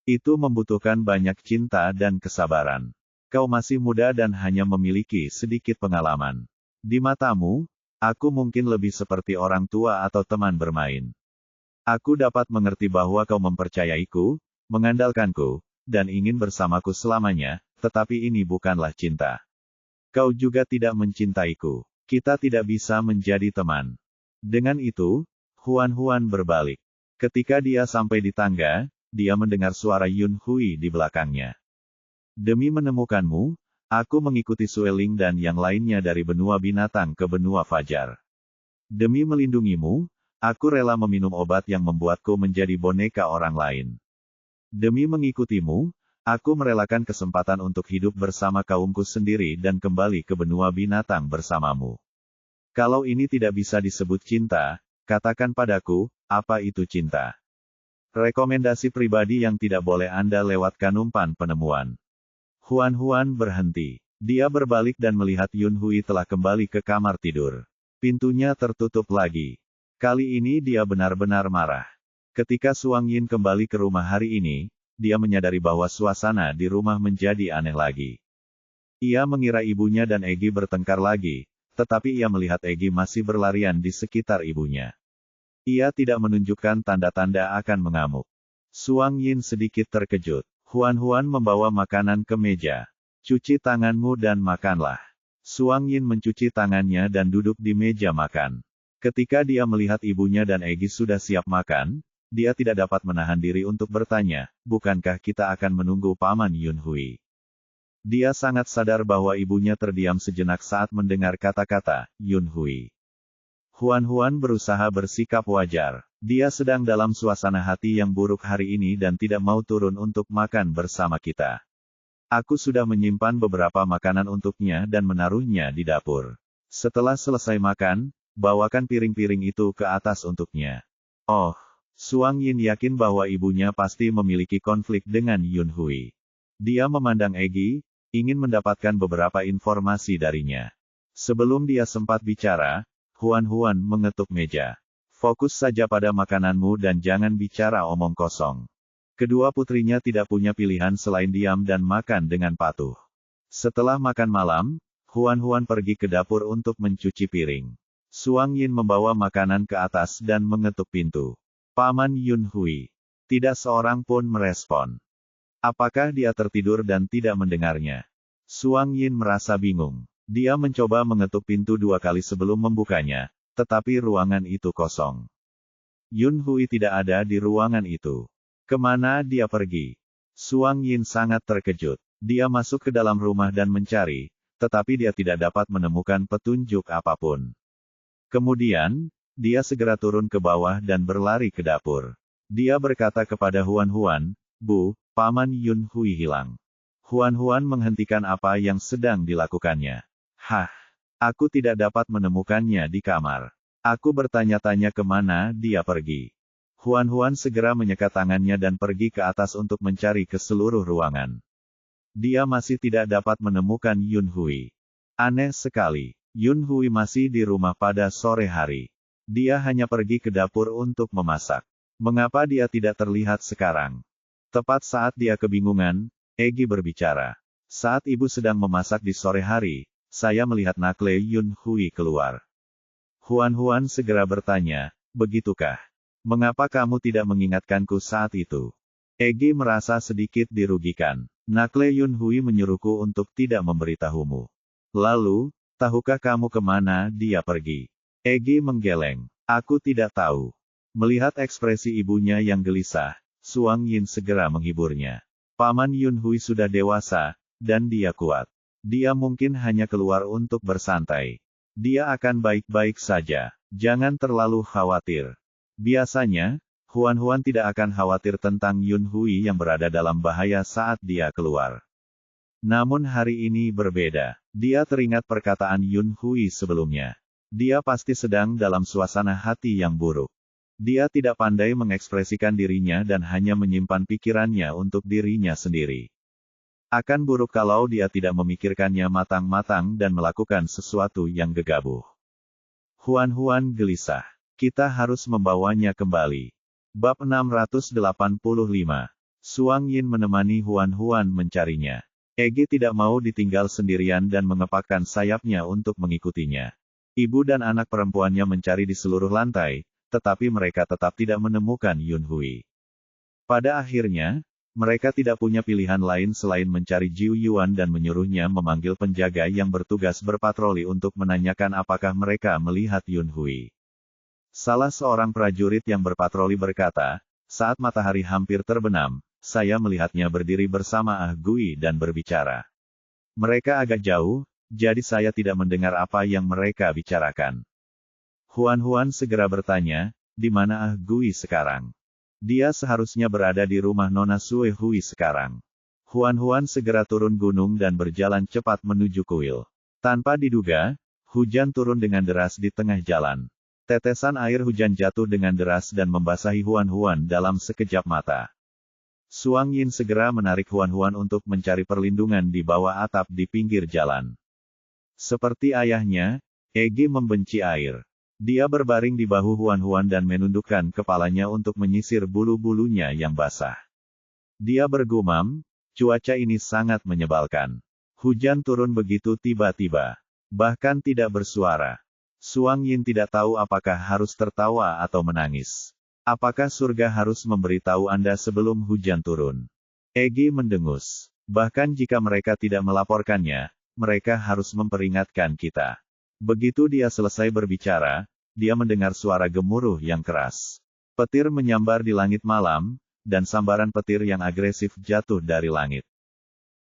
Itu membutuhkan banyak cinta dan kesabaran. Kau masih muda dan hanya memiliki sedikit pengalaman. Di matamu, aku mungkin lebih seperti orang tua atau teman bermain. Aku dapat mengerti bahwa kau mempercayaiku, mengandalkanku, dan ingin bersamaku selamanya, tetapi ini bukanlah cinta. Kau juga tidak mencintaiku. Kita tidak bisa menjadi teman. Dengan itu, Huan berbalik. Ketika dia sampai di tangga, dia mendengar suara Yun Hui di belakangnya. Demi menemukanmu, aku mengikuti Sueling dan yang lainnya dari benua binatang ke benua fajar. Demi melindungimu, aku rela meminum obat yang membuatku menjadi boneka orang lain. Demi mengikutimu, aku merelakan kesempatan untuk hidup bersama kaumku sendiri dan kembali ke benua binatang bersamamu. Kalau ini tidak bisa disebut cinta, katakan padaku, apa itu cinta? Rekomendasi pribadi yang tidak boleh Anda lewatkan. Umpan penemuan. Huan berhenti. Dia berbalik dan melihat Yun Hui telah kembali ke kamar tidur. Pintunya tertutup lagi. Kali ini dia benar-benar marah. Ketika Suang Yin kembali ke rumah hari ini, dia menyadari bahwa suasana di rumah menjadi aneh lagi. Ia mengira ibunya dan Egi bertengkar lagi, tetapi ia melihat Egi masih berlarian di sekitar ibunya. Ia tidak menunjukkan tanda-tanda akan mengamuk. Suang Yin sedikit terkejut. Huan membawa makanan ke meja. Cuci tanganmu dan makanlah. Suang Yin mencuci tangannya dan duduk di meja makan. Ketika dia melihat ibunya dan Egi sudah siap makan, dia tidak dapat menahan diri untuk bertanya, bukankah kita akan menunggu Paman Yun Hui? Dia sangat sadar bahwa ibunya terdiam sejenak saat mendengar kata-kata Yun Hui. Huan berusaha bersikap wajar. Dia sedang dalam suasana hati yang buruk hari ini dan tidak mau turun untuk makan bersama kita. Aku sudah menyimpan beberapa makanan untuknya dan menaruhnya di dapur. Setelah selesai makan, bawakan piring-piring itu ke atas untuknya. Oh, Suang Yin yakin bahwa ibunya pasti memiliki konflik dengan Yun Hui. Dia memandang Egi, ingin mendapatkan beberapa informasi darinya. Sebelum dia sempat bicara, Huan mengetuk meja. Fokus saja pada makananmu dan jangan bicara omong kosong. Kedua putrinya tidak punya pilihan selain diam dan makan dengan patuh. Setelah makan malam, Huan pergi ke dapur untuk mencuci piring. Suang Yin membawa makanan ke atas dan mengetuk pintu. Paman Yun Hui. Tidak seorang pun merespon. Apakah dia tertidur dan tidak mendengarnya? Suang Yin merasa bingung. Dia mencoba mengetuk pintu 2 kali sebelum membukanya, tetapi ruangan itu kosong. Yun Hui tidak ada di ruangan itu. Kemana dia pergi? Suang Yin sangat terkejut. Dia masuk ke dalam rumah dan mencari, tetapi dia tidak dapat menemukan petunjuk apapun. Kemudian, dia segera turun ke bawah dan berlari ke dapur. Dia berkata kepada Huan, Bu, Paman Yun Hui hilang. Huan menghentikan apa yang sedang dilakukannya. Hah, aku tidak dapat menemukannya di kamar. Aku bertanya-tanya kemana dia pergi. Huan segera menyekat tangannya dan pergi ke atas untuk mencari ke seluruh ruangan. Dia masih tidak dapat menemukan Yun Hui. Aneh sekali, Yun Hui masih di rumah pada sore hari. Dia hanya pergi ke dapur untuk memasak. Mengapa dia tidak terlihat sekarang? Tepat saat dia kebingungan, Egi berbicara. Saat ibu sedang memasak di sore hari, saya melihat Nakle Yun Hui keluar. Huan segera bertanya, begitukah? Mengapa kamu tidak mengingatkanku saat itu? Egi merasa sedikit dirugikan. Nakle Yun Hui menyuruhku untuk tidak memberitahumu. Lalu, tahukah kamu kemana dia pergi? Egi menggeleng. Aku tidak tahu. Melihat ekspresi ibunya yang gelisah, Suang Yin segera menghiburnya. Paman Yun Hui sudah dewasa, dan dia kuat. Dia mungkin hanya keluar untuk bersantai. Dia akan baik-baik saja. Jangan terlalu khawatir. Biasanya, Huan tidak akan khawatir tentang Yun Hui yang berada dalam bahaya saat dia keluar. Namun hari ini berbeda. Dia teringat perkataan Yun Hui sebelumnya. Dia pasti sedang dalam suasana hati yang buruk. Dia tidak pandai mengekspresikan dirinya dan hanya menyimpan pikirannya untuk dirinya sendiri. Akan buruk kalau dia tidak memikirkannya matang-matang dan melakukan sesuatu yang gegabah. Huan gelisah. Kita harus membawanya kembali. Bab 685. Suang Yin menemani Huan mencarinya. Egi tidak mau ditinggal sendirian dan mengepakkan sayapnya untuk mengikutinya. Ibu dan anak perempuannya mencari di seluruh lantai, tetapi mereka tetap tidak menemukan Yun Hui. Pada akhirnya, mereka tidak punya pilihan lain selain mencari Jiu Yuan dan menyuruhnya memanggil penjaga yang bertugas berpatroli untuk menanyakan apakah mereka melihat Yun Hui. Salah seorang prajurit yang berpatroli berkata, saat matahari hampir terbenam, saya melihatnya berdiri bersama Ah Gui dan berbicara. Mereka agak jauh, jadi saya tidak mendengar apa yang mereka bicarakan. Huan segera bertanya, di mana Ah Gui sekarang? Dia seharusnya berada di rumah Nona Sue Hui sekarang. Huan segera turun gunung dan berjalan cepat menuju kuil. Tanpa diduga, hujan turun dengan deras di tengah jalan. Tetesan air hujan jatuh dengan deras dan membasahi Huan dalam sekejap mata. Suang Yin segera menarik Huan untuk mencari perlindungan di bawah atap di pinggir jalan. Seperti ayahnya, Egi membenci air. Dia berbaring di bahu Huan-Huan dan menundukkan kepalanya untuk menyisir bulu-bulunya yang basah. Dia bergumam, cuaca ini sangat menyebalkan. Hujan turun begitu tiba-tiba. Bahkan tidak bersuara. Suang Yin tidak tahu apakah harus tertawa atau menangis. Apakah surga harus memberitahu Anda sebelum hujan turun? Egi mendengus. Bahkan jika mereka tidak melaporkannya, mereka harus memperingatkan kita. Begitu dia selesai berbicara, dia mendengar suara gemuruh yang keras. Petir menyambar di langit malam, dan sambaran petir yang agresif jatuh dari langit.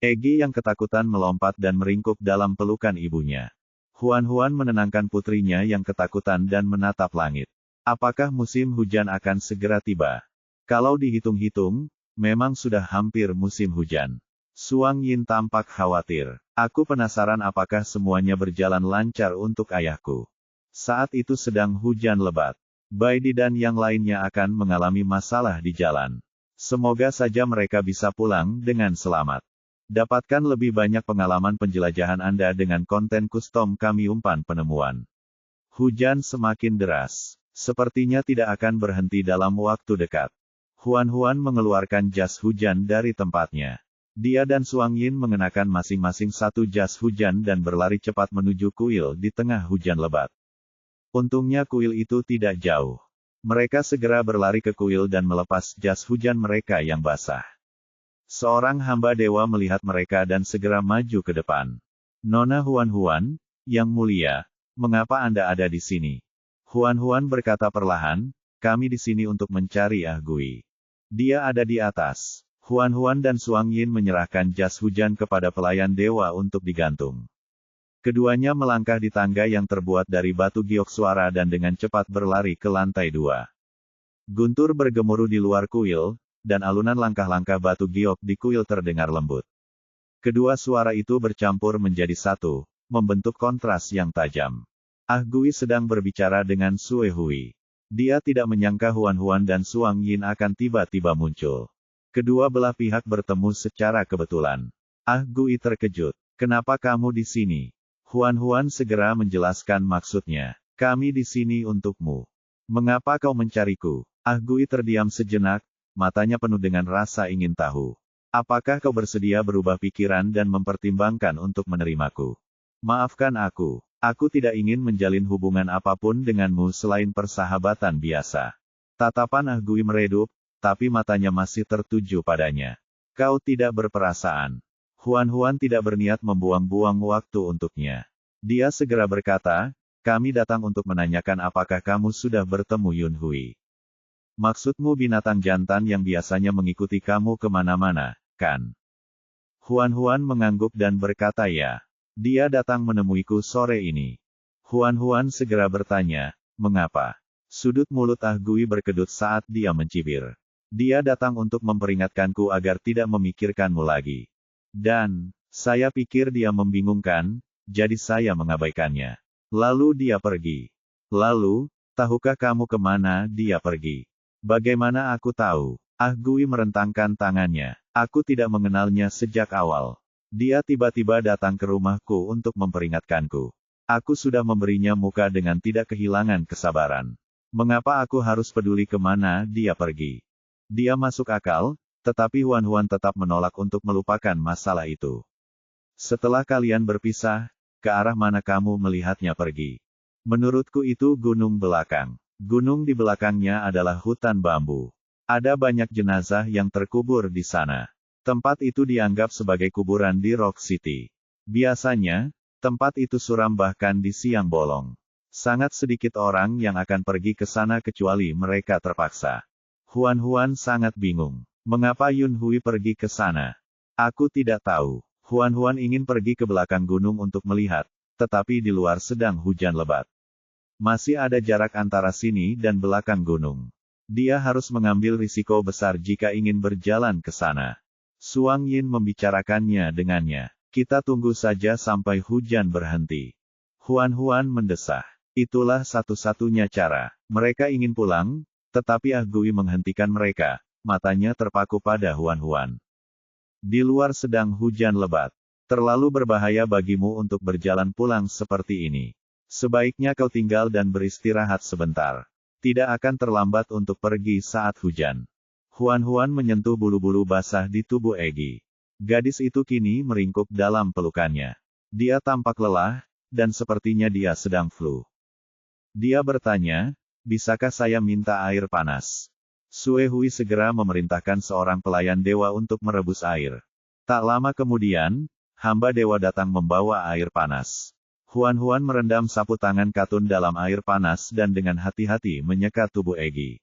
Egi yang ketakutan melompat dan meringkuk dalam pelukan ibunya. Huan-Huan menenangkan putrinya yang ketakutan dan menatap langit. Apakah musim hujan akan segera tiba? Kalau dihitung-hitung, memang sudah hampir musim hujan. Suang Yin tampak khawatir. Aku penasaran apakah semuanya berjalan lancar untuk ayahku. Saat itu sedang hujan lebat. Baidi dan yang lainnya akan mengalami masalah di jalan. Semoga saja mereka bisa pulang dengan selamat. Dapatkan lebih banyak pengalaman penjelajahan Anda dengan konten custom kami umpan penemuan. Hujan semakin deras. Sepertinya tidak akan berhenti dalam waktu dekat. Huan-Huan mengeluarkan jas hujan dari tempatnya. Dia dan Suang Yin mengenakan masing-masing satu jas hujan dan berlari cepat menuju kuil di tengah hujan lebat. Untungnya kuil itu tidak jauh. Mereka segera berlari ke kuil dan melepas jas hujan mereka yang basah. Seorang hamba dewa melihat mereka dan segera maju ke depan. Nona Huan-Huan, yang mulia, mengapa Anda ada di sini? Huan-Huan berkata perlahan, kami di sini untuk mencari Ah Gui. Dia ada di atas. Huan-Huan dan Suang Yin menyerahkan jas hujan kepada pelayan dewa untuk digantung. Keduanya melangkah di tangga yang terbuat dari batu giok suara dan dengan cepat berlari ke lantai 2. Guntur bergemuruh di luar kuil, dan alunan langkah-langkah batu giok di kuil terdengar lembut. Kedua suara itu bercampur menjadi satu, membentuk kontras yang tajam. Ah Gui sedang berbicara dengan Sue Hui. Dia tidak menyangka Huan-Huan dan Suang Yin akan tiba-tiba muncul. Kedua belah pihak bertemu secara kebetulan. Ah Gui terkejut. Kenapa kamu di sini? Huan-Huan segera menjelaskan maksudnya. Kami di sini untukmu. Mengapa kau mencariku? Ah Gui terdiam sejenak. Matanya penuh dengan rasa ingin tahu. Apakah kau bersedia berubah pikiran dan mempertimbangkan untuk menerimaku? Maafkan aku. Aku tidak ingin menjalin hubungan apapun denganmu selain persahabatan biasa. Tatapan Ah Gui meredup, tapi matanya masih tertuju padanya. Kau tidak berperasaan. Huan-Huan tidak berniat membuang-buang waktu untuknya. Dia segera berkata, kami datang untuk menanyakan apakah kamu sudah bertemu Yun Hui. Maksudmu binatang jantan yang biasanya mengikuti kamu kemana-mana, kan? Huan-Huan mengangguk dan berkata ya. Dia datang menemuiku sore ini. Huan-Huan segera bertanya, mengapa? Sudut mulut Ah Gui berkedut saat dia mencibir. Dia datang untuk memperingatkanku agar tidak memikirkanmu lagi. Dan, saya pikir dia membingungkan, jadi saya mengabaikannya. Lalu dia pergi. Lalu, tahukah kamu kemana dia pergi? Bagaimana aku tahu? Ah Gui merentangkan tangannya. Aku tidak mengenalnya sejak awal. Dia tiba-tiba datang ke rumahku untuk memperingatkanku. Aku sudah memberinya muka dengan tidak kehilangan kesabaran. Mengapa aku harus peduli kemana dia pergi? Dia masuk akal, tetapi Huan-Huan tetap menolak untuk melupakan masalah itu. Setelah kalian berpisah, ke arah mana kamu melihatnya pergi? Menurutku itu gunung belakang. Gunung di belakangnya adalah hutan bambu. Ada banyak jenazah yang terkubur di sana. Tempat itu dianggap sebagai kuburan di Rock City. Biasanya, tempat itu suram bahkan di siang bolong. Sangat sedikit orang yang akan pergi ke sana kecuali mereka terpaksa. Huan-Huan sangat bingung. Mengapa Yun Hui pergi ke sana? Aku tidak tahu. Huan-Huan ingin pergi ke belakang gunung untuk melihat, tetapi di luar sedang hujan lebat. Masih ada jarak antara sini dan belakang gunung. Dia harus mengambil risiko besar jika ingin berjalan ke sana. Suang Yin membicarakannya dengannya. Kita tunggu saja sampai hujan berhenti. Huan-Huan mendesah. Itulah satu-satunya cara. Mereka ingin pulang, tetapi Ah Gui menghentikan mereka. Matanya terpaku pada Huan-Huan. Di luar sedang hujan lebat. Terlalu berbahaya bagimu untuk berjalan pulang seperti ini. Sebaiknya kau tinggal dan beristirahat sebentar. Tidak akan terlambat untuk pergi saat hujan. Huan menyentuh bulu-bulu basah di tubuh Egi. Gadis itu kini meringkuk dalam pelukannya. Dia tampak lelah, dan sepertinya dia sedang flu. Dia bertanya, bisakah saya minta air panas? Sue Hui segera memerintahkan seorang pelayan dewa untuk merebus air. Tak lama kemudian, hamba dewa datang membawa air panas. Huan merendam sapu tangan Katun dalam air panas dan dengan hati-hati menyeka tubuh Egi.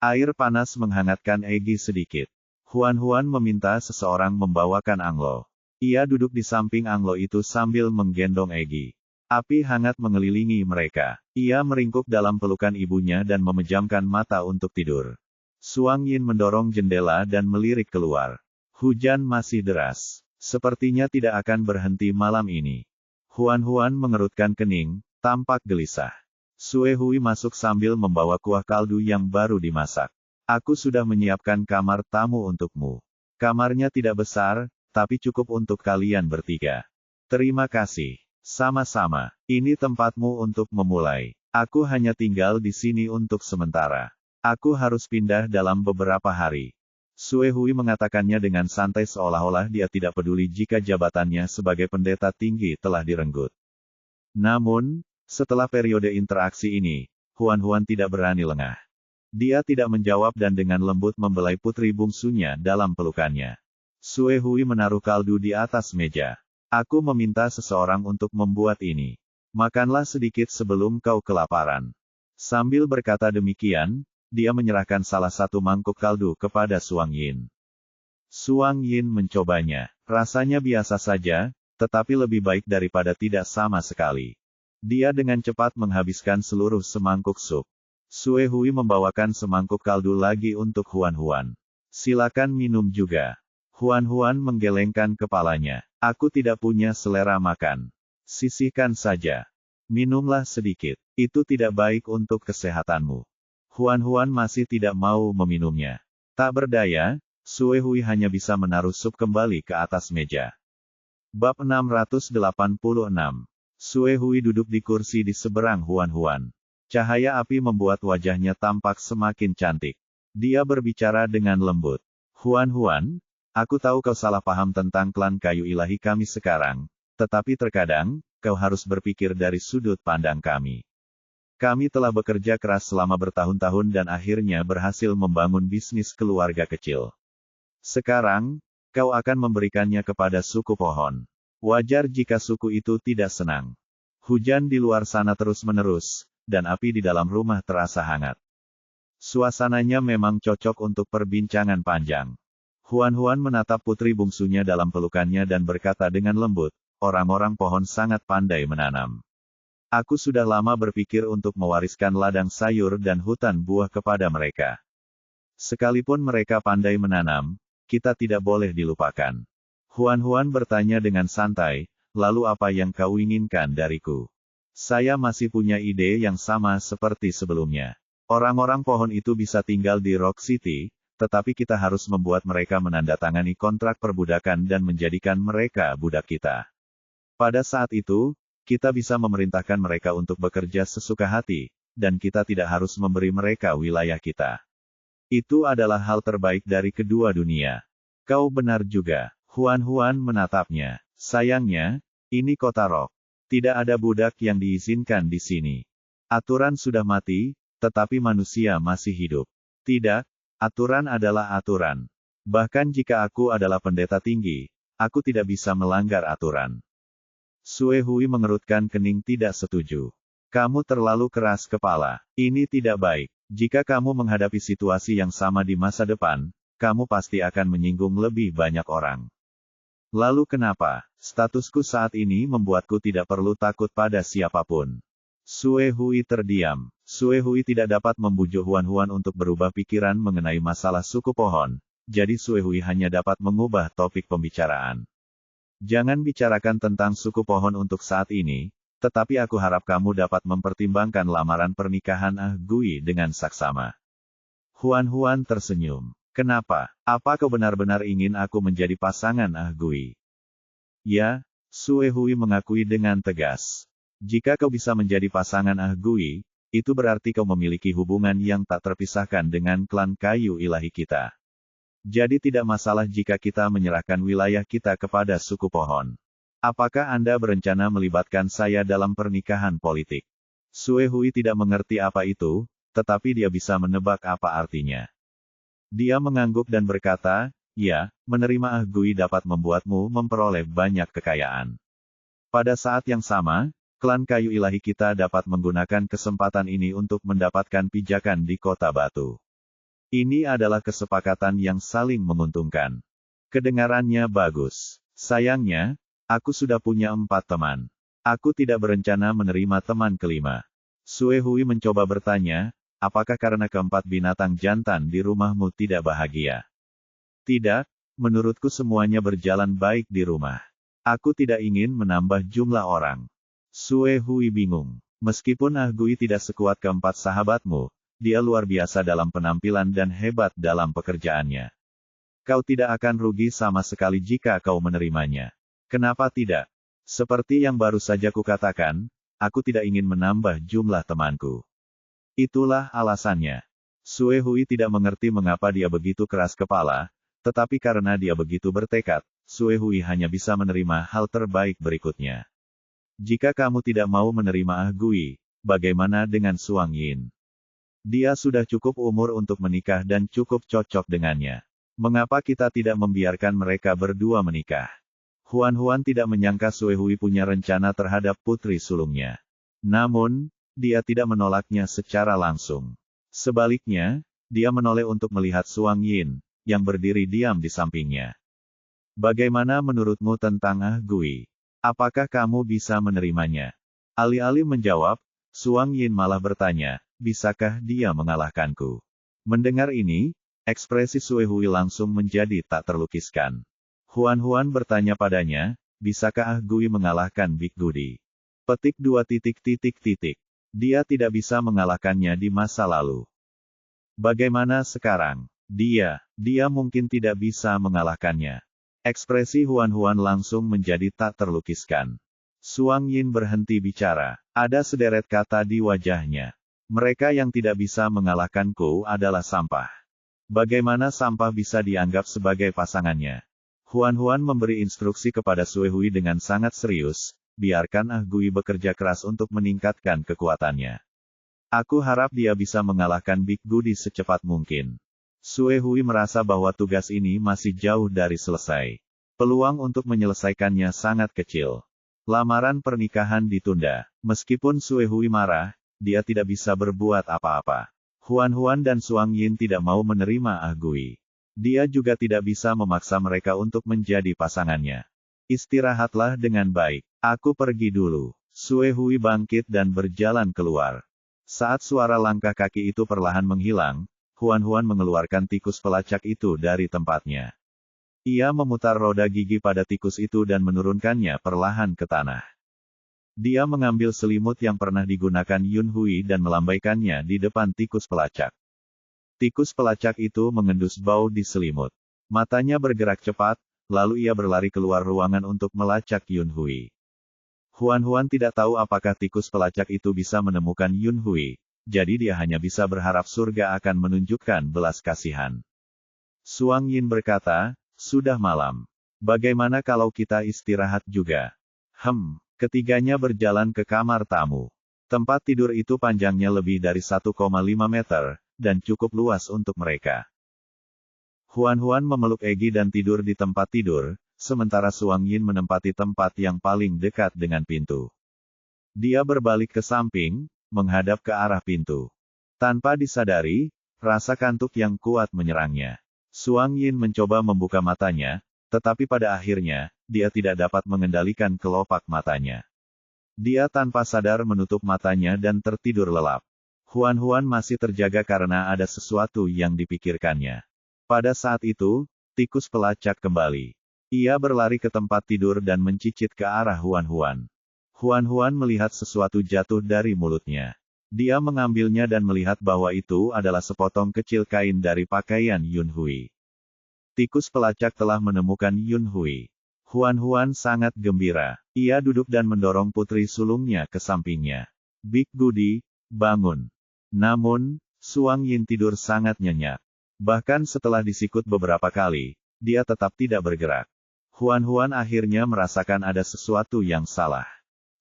Air panas menghangatkan Egi sedikit. Huan meminta seseorang membawakan Anglo. Ia duduk di samping Anglo itu sambil menggendong Egi. Api hangat mengelilingi mereka. Ia meringkuk dalam pelukan ibunya dan memejamkan mata untuk tidur. Suang Yin mendorong jendela dan melirik keluar. Hujan masih deras. Sepertinya tidak akan berhenti malam ini. Huan mengerutkan kening, tampak gelisah. Sue Hui masuk sambil membawa kuah kaldu yang baru dimasak. Aku sudah menyiapkan kamar tamu untukmu. Kamarnya tidak besar, tapi cukup untuk kalian bertiga. Terima kasih. Sama-sama. Ini tempatmu untuk memulai. Aku hanya tinggal di sini untuk sementara. Aku harus pindah dalam beberapa hari. Sue Hui mengatakannya dengan santai seolah-olah dia tidak peduli jika jabatannya sebagai pendeta tinggi telah direnggut. Namun, setelah periode interaksi ini, Huan tidak berani lengah. Dia tidak menjawab dan dengan lembut membelai putri bungsunya dalam pelukannya. Sue Hui menaruh kaldu di atas meja. Aku meminta seseorang untuk membuat ini. Makanlah sedikit sebelum kau kelaparan. Sambil berkata demikian, dia menyerahkan salah satu mangkuk kaldu kepada Suang Yin. Suang Yin mencobanya. Rasanya biasa saja, tetapi lebih baik daripada tidak sama sekali. Dia dengan cepat menghabiskan seluruh semangkuk sup. Sue Hui membawakan semangkuk kaldu lagi untuk Huan. Silakan minum juga. Huan menggelengkan kepalanya. Aku tidak punya selera makan. Sisihkan saja. Minumlah sedikit. Itu tidak baik untuk kesehatanmu. Huan masih tidak mau meminumnya. Tak berdaya, Sue Hui hanya bisa menaruh sup kembali ke atas meja. Bab 686. Sue Hui duduk di kursi di seberang Huan. Cahaya api membuat wajahnya tampak semakin cantik. Dia berbicara dengan lembut. Huan, aku tahu kau salah paham tentang klan kayu ilahi kami sekarang, tetapi terkadang, kau harus berpikir dari sudut pandang kami. Kami telah bekerja keras selama bertahun-tahun dan akhirnya berhasil membangun bisnis keluarga kecil. Sekarang, kau akan memberikannya kepada suku pohon. Wajar jika suku itu tidak senang. Hujan di luar sana terus-menerus, dan api di dalam rumah terasa hangat. Suasananya memang cocok untuk perbincangan panjang. Huan menatap putri bungsunya dalam pelukannya dan berkata dengan lembut, orang-orang pohon sangat pandai menanam. Aku sudah lama berpikir untuk mewariskan ladang sayur dan hutan buah kepada mereka. Sekalipun mereka pandai menanam, kita tidak boleh dilupakan. Huan bertanya dengan santai, lalu apa yang kau inginkan dariku? Saya masih punya ide yang sama seperti sebelumnya. Orang-orang pohon itu bisa tinggal di Rock City, tetapi kita harus membuat mereka menandatangani kontrak perbudakan dan menjadikan mereka budak kita. Pada saat itu, kita bisa memerintahkan mereka untuk bekerja sesuka hati, dan kita tidak harus memberi mereka wilayah kita. Itu adalah hal terbaik dari kedua dunia. Kau benar juga. Huan menatapnya. Sayangnya, ini kota Rock. Tidak ada budak yang diizinkan di sini. Aturan sudah mati, tetapi manusia masih hidup. Tidak, aturan adalah aturan. Bahkan jika aku adalah pendeta tinggi, aku tidak bisa melanggar aturan. Sue Hui mengerutkan kening tidak setuju. Kamu terlalu keras kepala. Ini tidak baik. Jika kamu menghadapi situasi yang sama di masa depan, kamu pasti akan menyinggung lebih banyak orang. Lalu kenapa? Statusku saat ini membuatku tidak perlu takut pada siapapun. Sue Hui terdiam. Sue Hui tidak dapat membujuk Huan untuk berubah pikiran mengenai masalah suku pohon, jadi Sue Hui hanya dapat mengubah topik pembicaraan. Jangan bicarakan tentang suku pohon untuk saat ini, tetapi aku harap kamu dapat mempertimbangkan lamaran pernikahan Gui dengan saksama. Huan tersenyum. Kenapa? Apa kau benar-benar ingin aku menjadi pasangan Gui? Ya, Sue Hui mengakui dengan tegas. Jika kau bisa menjadi pasangan Ah Gui, itu berarti kau memiliki hubungan yang tak terpisahkan dengan klan kayu ilahi kita. Jadi tidak masalah jika kita menyerahkan wilayah kita kepada suku pohon. Apakah Anda berencana melibatkan saya dalam pernikahan politik? Sue Hui tidak mengerti apa itu, tetapi dia bisa menebak apa artinya. Dia mengangguk dan berkata, ya, menerima Ah Gui dapat membuatmu memperoleh banyak kekayaan. Pada saat yang sama, klan kayu ilahi kita dapat menggunakan kesempatan ini untuk mendapatkan pijakan di kota batu. Ini adalah kesepakatan yang saling menguntungkan. Kedengarannya bagus. Sayangnya, aku sudah punya 4 teman. Aku tidak berencana menerima teman kelima. Sue Hui mencoba bertanya, apakah karena keempat binatang jantan di rumahmu tidak bahagia? Tidak, menurutku semuanya berjalan baik di rumah. Aku tidak ingin menambah jumlah orang. Sue Hui bingung. Meskipun Ah Gui tidak sekuat keempat sahabatmu, dia luar biasa dalam penampilan dan hebat dalam pekerjaannya. Kau tidak akan rugi sama sekali jika kau menerimanya. Kenapa tidak? Seperti yang baru saja kukatakan, aku tidak ingin menambah jumlah temanku. Itulah alasannya. Sue Hui tidak mengerti mengapa dia begitu keras kepala, tetapi karena dia begitu bertekad, Sue Hui hanya bisa menerima hal terbaik berikutnya. Jika kamu tidak mau menerima Ah Gui, bagaimana dengan Suang Yin? Dia sudah cukup umur untuk menikah dan cukup cocok dengannya. Mengapa kita tidak membiarkan mereka berdua menikah? Huan tidak menyangka Sue Hui punya rencana terhadap putri sulungnya. Namun, dia tidak menolaknya secara langsung. Sebaliknya, dia menoleh untuk melihat Suang Yin, yang berdiri diam di sampingnya. Bagaimana menurutmu tentang Ah Gui? Apakah kamu bisa menerimanya? Alih-alih menjawab, Suang Yin malah bertanya, bisakah dia mengalahkanku? Mendengar ini, ekspresi Sue Hui langsung menjadi tak terlukiskan. Huan bertanya padanya, bisakah Ah Gui mengalahkan Big Gudi? Petik 2. Dia tidak bisa mengalahkannya di masa lalu. Bagaimana sekarang? Dia mungkin tidak bisa mengalahkannya. Ekspresi Huan langsung menjadi tak terlukiskan. Suang Yin berhenti bicara. Ada sederet kata di wajahnya. Mereka yang tidak bisa mengalahkanku adalah sampah. Bagaimana sampah bisa dianggap sebagai pasangannya? Huan memberi instruksi kepada Sue Hui dengan sangat serius, biarkan Ah Gui bekerja keras untuk meningkatkan kekuatannya. Aku harap dia bisa mengalahkan Big Gudi secepat mungkin. Sue Hui merasa bahwa tugas ini masih jauh dari selesai. Peluang untuk menyelesaikannya sangat kecil. Lamaran pernikahan ditunda. Meskipun Sue Hui marah, dia tidak bisa berbuat apa-apa. Huan dan Suang Yin tidak mau menerima Ah Gui. Dia juga tidak bisa memaksa mereka untuk menjadi pasangannya. Istirahatlah dengan baik. Aku pergi dulu. Sue Hui bangkit dan berjalan keluar. Saat suara langkah kaki itu perlahan menghilang, Huan mengeluarkan tikus pelacak itu dari tempatnya. Ia memutar roda gigi pada tikus itu dan menurunkannya perlahan ke tanah. Dia mengambil selimut yang pernah digunakan Yun Hui dan melambaikannya di depan tikus pelacak. Tikus pelacak itu mengendus bau di selimut. Matanya bergerak cepat, lalu ia berlari keluar ruangan untuk melacak Yun Hui. Huan tidak tahu apakah tikus pelacak itu bisa menemukan Yun Hui. Jadi dia hanya bisa berharap surga akan menunjukkan belas kasihan. Suang Yin berkata, sudah malam. Bagaimana kalau kita istirahat juga? Ketiganya berjalan ke kamar tamu. Tempat tidur itu panjangnya lebih dari 1,5 meter, dan cukup luas untuk mereka. Huan memeluk Egi dan tidur di tempat tidur, sementara Suang Yin menempati tempat yang paling dekat dengan pintu. Dia berbalik ke samping, menghadap ke arah pintu. Tanpa disadari, rasa kantuk yang kuat menyerangnya. Suang Yin mencoba membuka matanya, tetapi pada akhirnya, dia tidak dapat mengendalikan kelopak matanya. Dia tanpa sadar menutup matanya dan tertidur lelap. Huan masih terjaga karena ada sesuatu yang dipikirkannya. Pada saat itu, tikus pelacak kembali. Ia berlari ke tempat tidur dan mencicit ke arah Huan. Huan melihat sesuatu jatuh dari mulutnya. Dia mengambilnya dan melihat bahwa itu adalah sepotong kecil kain dari pakaian Yun Hui. Tikus pelacak telah menemukan Yun Hui. Huan sangat gembira. Ia duduk dan mendorong putri sulungnya ke sampingnya. Big Goody, bangun. Namun, Suang Yin tidur sangat nyenyak. Bahkan setelah disikut beberapa kali, dia tetap tidak bergerak. Huan akhirnya merasakan ada sesuatu yang salah.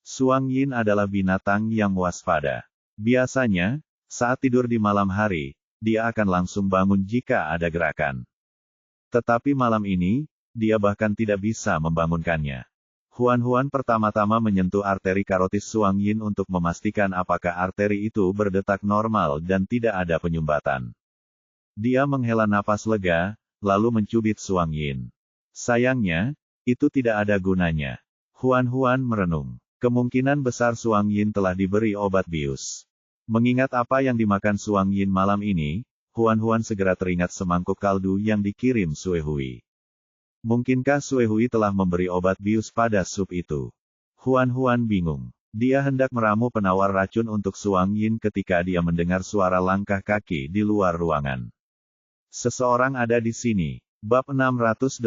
Suang Yin adalah binatang yang waspada. Biasanya, saat tidur di malam hari, dia akan langsung bangun jika ada gerakan. Tetapi malam ini, dia bahkan tidak bisa membangunkannya. Huan pertama-tama menyentuh arteri karotis Suang Yin untuk memastikan apakah arteri itu berdetak normal dan tidak ada penyumbatan. Dia menghela napas lega, lalu mencubit Suang Yin. Sayangnya, itu tidak ada gunanya. Huan merenung. Kemungkinan besar Suang Yin telah diberi obat bius. Mengingat apa yang dimakan Suang Yin malam ini, Huan segera teringat semangkuk kaldu yang dikirim Sue Hui. Mungkinkah Sue Hui telah memberi obat bius pada sup itu? Huan bingung. Dia hendak meramu penawar racun untuk Suang Yin ketika dia mendengar suara langkah kaki di luar ruangan. Seseorang ada di sini. Bab 687.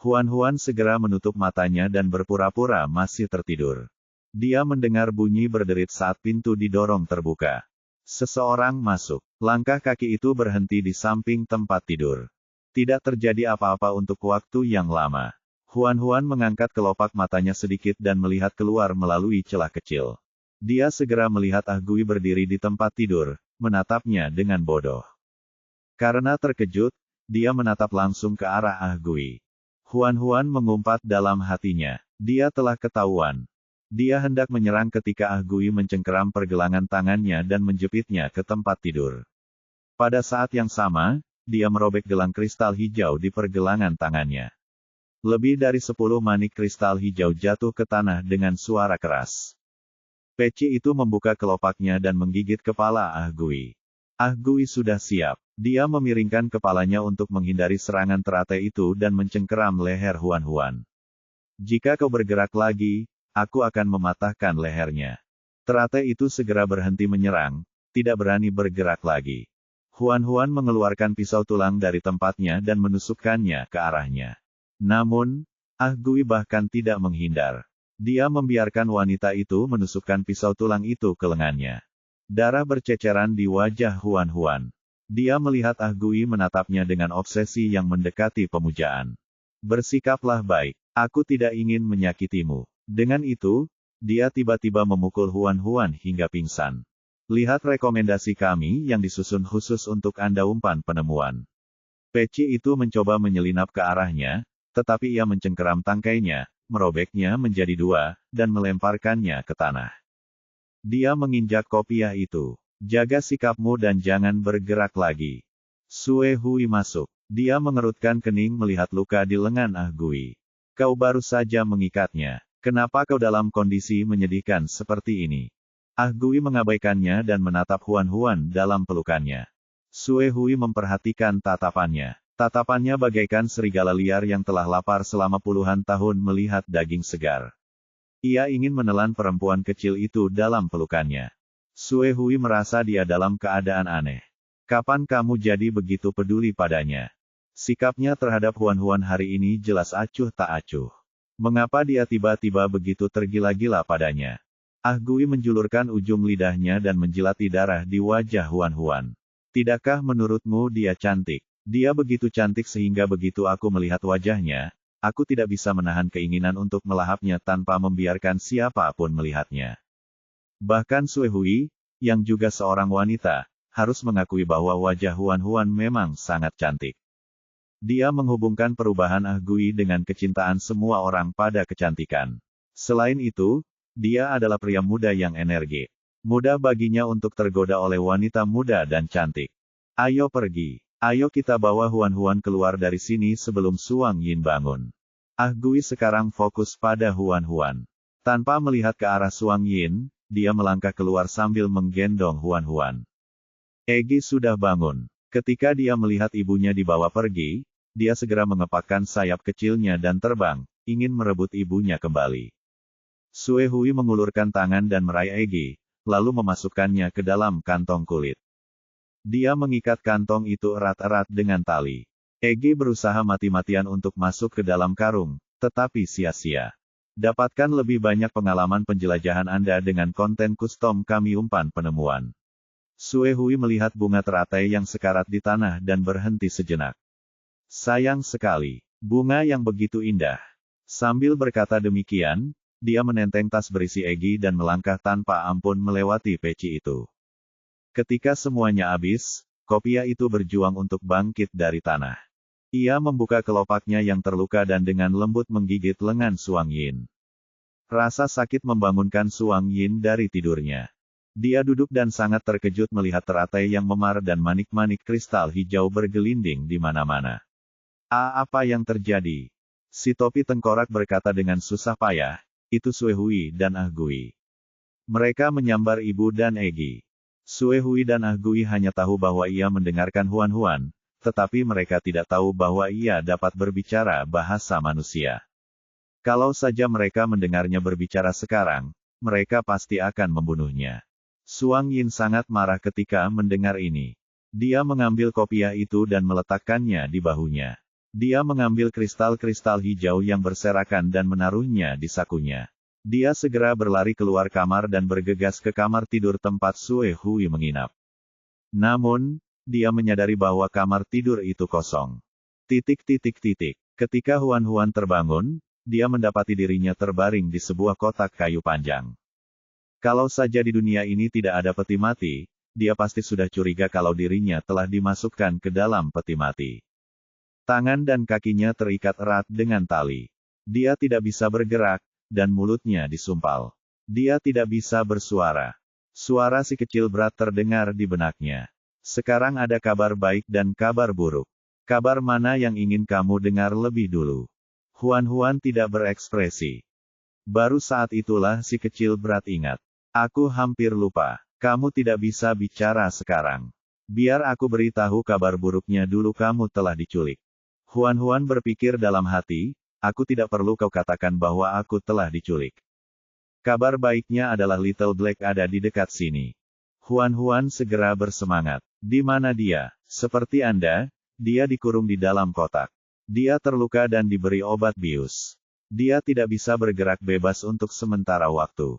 Huan segera menutup matanya dan berpura-pura masih tertidur. Dia mendengar bunyi berderit saat pintu didorong terbuka. Seseorang masuk. Langkah kaki itu berhenti di samping tempat tidur. Tidak terjadi apa-apa untuk waktu yang lama. Huan mengangkat kelopak matanya sedikit dan melihat keluar melalui celah kecil. Dia segera melihat Ah Gui berdiri di tempat tidur, menatapnya dengan bodoh. Karena terkejut, dia menatap langsung ke arah Ah Gui. Huan mengumpat dalam hatinya. Dia telah ketahuan. Dia hendak menyerang ketika Ah Gui mencengkeram pergelangan tangannya dan menjepitnya ke tempat tidur. Pada saat yang sama, dia merobek gelang kristal hijau di pergelangan tangannya. Lebih dari 10 manik kristal hijau jatuh ke tanah dengan suara keras. Peci itu membuka kelopaknya dan menggigit kepala Ah Gui. Ah Gui sudah siap. Dia memiringkan kepalanya untuk menghindari serangan teratai itu dan mencengkeram leher Huan. Jika kau bergerak lagi, aku akan mematahkan lehernya. Teratai itu segera berhenti menyerang, tidak berani bergerak lagi. Huan mengeluarkan pisau tulang dari tempatnya dan menusukkannya ke arahnya. Namun, Ah Gui bahkan tidak menghindar. Dia membiarkan wanita itu menusukkan pisau tulang itu ke lengannya. Darah berceceran di wajah Huan. Dia melihat Ah Gui menatapnya dengan obsesi yang mendekati pemujaan. Bersikaplah baik, aku tidak ingin menyakitimu. Dengan itu, dia tiba-tiba memukul Huan hingga pingsan. Lihat rekomendasi kami yang disusun khusus untuk Anda umpan penemuan. Peci itu mencoba menyelinap ke arahnya, tetapi ia mencengkeram tangkainya, merobeknya menjadi 2, dan melemparkannya ke tanah. Dia menginjak kopiah itu. Jaga sikapmu dan jangan bergerak lagi. Sue Hui masuk. Dia mengerutkan kening melihat luka di lengan Ah Gui. Kau baru saja mengikatnya. Kenapa kau dalam kondisi menyedihkan seperti ini? Ah Gui mengabaikannya dan menatap Huan dalam pelukannya. Sue Hui memperhatikan tatapannya. Tatapannya bagaikan serigala liar yang telah lapar selama puluhan tahun melihat daging segar. Ia ingin menelan perempuan kecil itu dalam pelukannya. Sue Hui merasa dia dalam keadaan aneh. Kapan kamu jadi begitu peduli padanya? Sikapnya terhadap Huan hari ini jelas acuh tak acuh. Mengapa dia tiba-tiba begitu tergila-gila padanya? Ah Gui menjulurkan ujung lidahnya dan menjilati darah di wajah Huan. Tidakkah menurutmu dia cantik? Dia begitu cantik sehingga begitu aku melihat wajahnya, aku tidak bisa menahan keinginan untuk melahapnya tanpa membiarkan siapapun melihatnya. Bahkan Sue Hui, yang juga seorang wanita, harus mengakui bahwa wajah Huan memang sangat cantik. Dia menghubungkan perubahan Ah Gui dengan kecintaan semua orang pada kecantikan. Selain itu, dia adalah pria muda yang energik. Mudah baginya untuk tergoda oleh wanita muda dan cantik. Ayo pergi. Ayo kita bawa Huan keluar dari sini sebelum Suang Yin bangun. Ah Gui sekarang fokus pada Huan. Tanpa melihat ke arah Suang Yin, dia melangkah keluar sambil menggendong Huan. Egi sudah bangun. Ketika dia melihat ibunya dibawa pergi, dia segera mengepakkan sayap kecilnya dan terbang, ingin merebut ibunya kembali. Sue Hui mengulurkan tangan dan meraih Egi, lalu memasukkannya ke dalam kantong kulit. Dia mengikat kantong itu erat-erat dengan tali. Egi berusaha mati-matian untuk masuk ke dalam karung, tetapi sia-sia. Dapatkan lebih banyak pengalaman penjelajahan Anda dengan konten custom kami umpan penemuan. Sue Hui melihat bunga teratai yang sekarat di tanah dan berhenti sejenak. Sayang sekali, bunga yang begitu indah. Sambil berkata demikian, dia menenteng tas berisi Egi dan melangkah tanpa ampun melewati peci itu. Ketika semuanya habis, kopia itu berjuang untuk bangkit dari tanah. Ia membuka kelopaknya yang terluka dan dengan lembut menggigit lengan Suang Yin. Rasa sakit membangunkan Suang Yin dari tidurnya. Dia duduk dan sangat terkejut melihat teratai yang memar dan manik-manik kristal hijau bergelinding di mana-mana. Apa yang terjadi? Si topi tengkorak berkata dengan susah payah, itu Sue Hui dan Ah Gui. Mereka menyambar ibu dan Egi. Sue Hui dan Ah Gui hanya tahu bahwa ia mendengarkan Huan-Huan, tetapi mereka tidak tahu bahwa ia dapat berbicara bahasa manusia. Kalau saja mereka mendengarnya berbicara sekarang, mereka pasti akan membunuhnya. Suang Yin sangat marah ketika mendengar ini. Dia mengambil kopiah itu dan meletakkannya di bahunya. Dia mengambil kristal-kristal hijau yang berserakan dan menaruhnya di sakunya. Dia segera berlari keluar kamar dan bergegas ke kamar tidur tempat Sue Hui menginap. Namun, dia menyadari bahwa kamar tidur itu kosong. Ketika Huan-Huan terbangun, dia mendapati dirinya terbaring di sebuah kotak kayu panjang. Kalau saja di dunia ini tidak ada peti mati, dia pasti sudah curiga kalau dirinya telah dimasukkan ke dalam peti mati. Tangan dan kakinya terikat erat dengan tali. Dia tidak bisa bergerak, dan mulutnya disumpal. Dia tidak bisa bersuara. Suara si kecil berat terdengar di benaknya. Sekarang ada kabar baik dan kabar buruk. Kabar mana yang ingin kamu dengar lebih dulu? Huan-Huan tidak berekspresi. Baru saat itulah si kecil berat ingat. Aku hampir lupa. Kamu tidak bisa bicara sekarang. Biar aku beritahu kabar buruknya dulu, kamu telah diculik. Huan-Huan berpikir dalam hati, aku tidak perlu kau katakan bahwa aku telah diculik. Kabar baiknya adalah Little Black ada di dekat sini. Huan-Huan segera bersemangat. Di mana dia? Seperti Anda, dia dikurung di dalam kotak. Dia terluka dan diberi obat bius. Dia tidak bisa bergerak bebas untuk sementara waktu.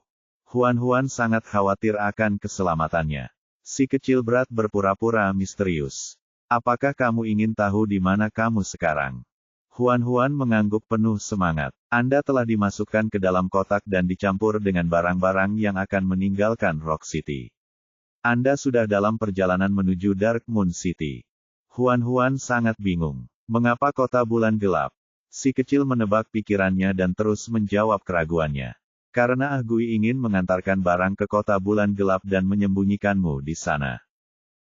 Huan-Huan sangat khawatir akan keselamatannya. Si kecil berat berpura-pura misterius. Apakah kamu ingin tahu di mana kamu sekarang? Huan-Huan mengangguk penuh semangat. Anda telah dimasukkan ke dalam kotak dan dicampur dengan barang-barang yang akan meninggalkan Rock City. Anda sudah dalam perjalanan menuju Dark Moon City. Huan-Huan sangat bingung. Mengapa kota bulan gelap? Si kecil menebak pikirannya dan terus menjawab keraguannya. Karena Ah Gui ingin mengantarkan barang ke kota bulan gelap dan menyembunyikanmu di sana.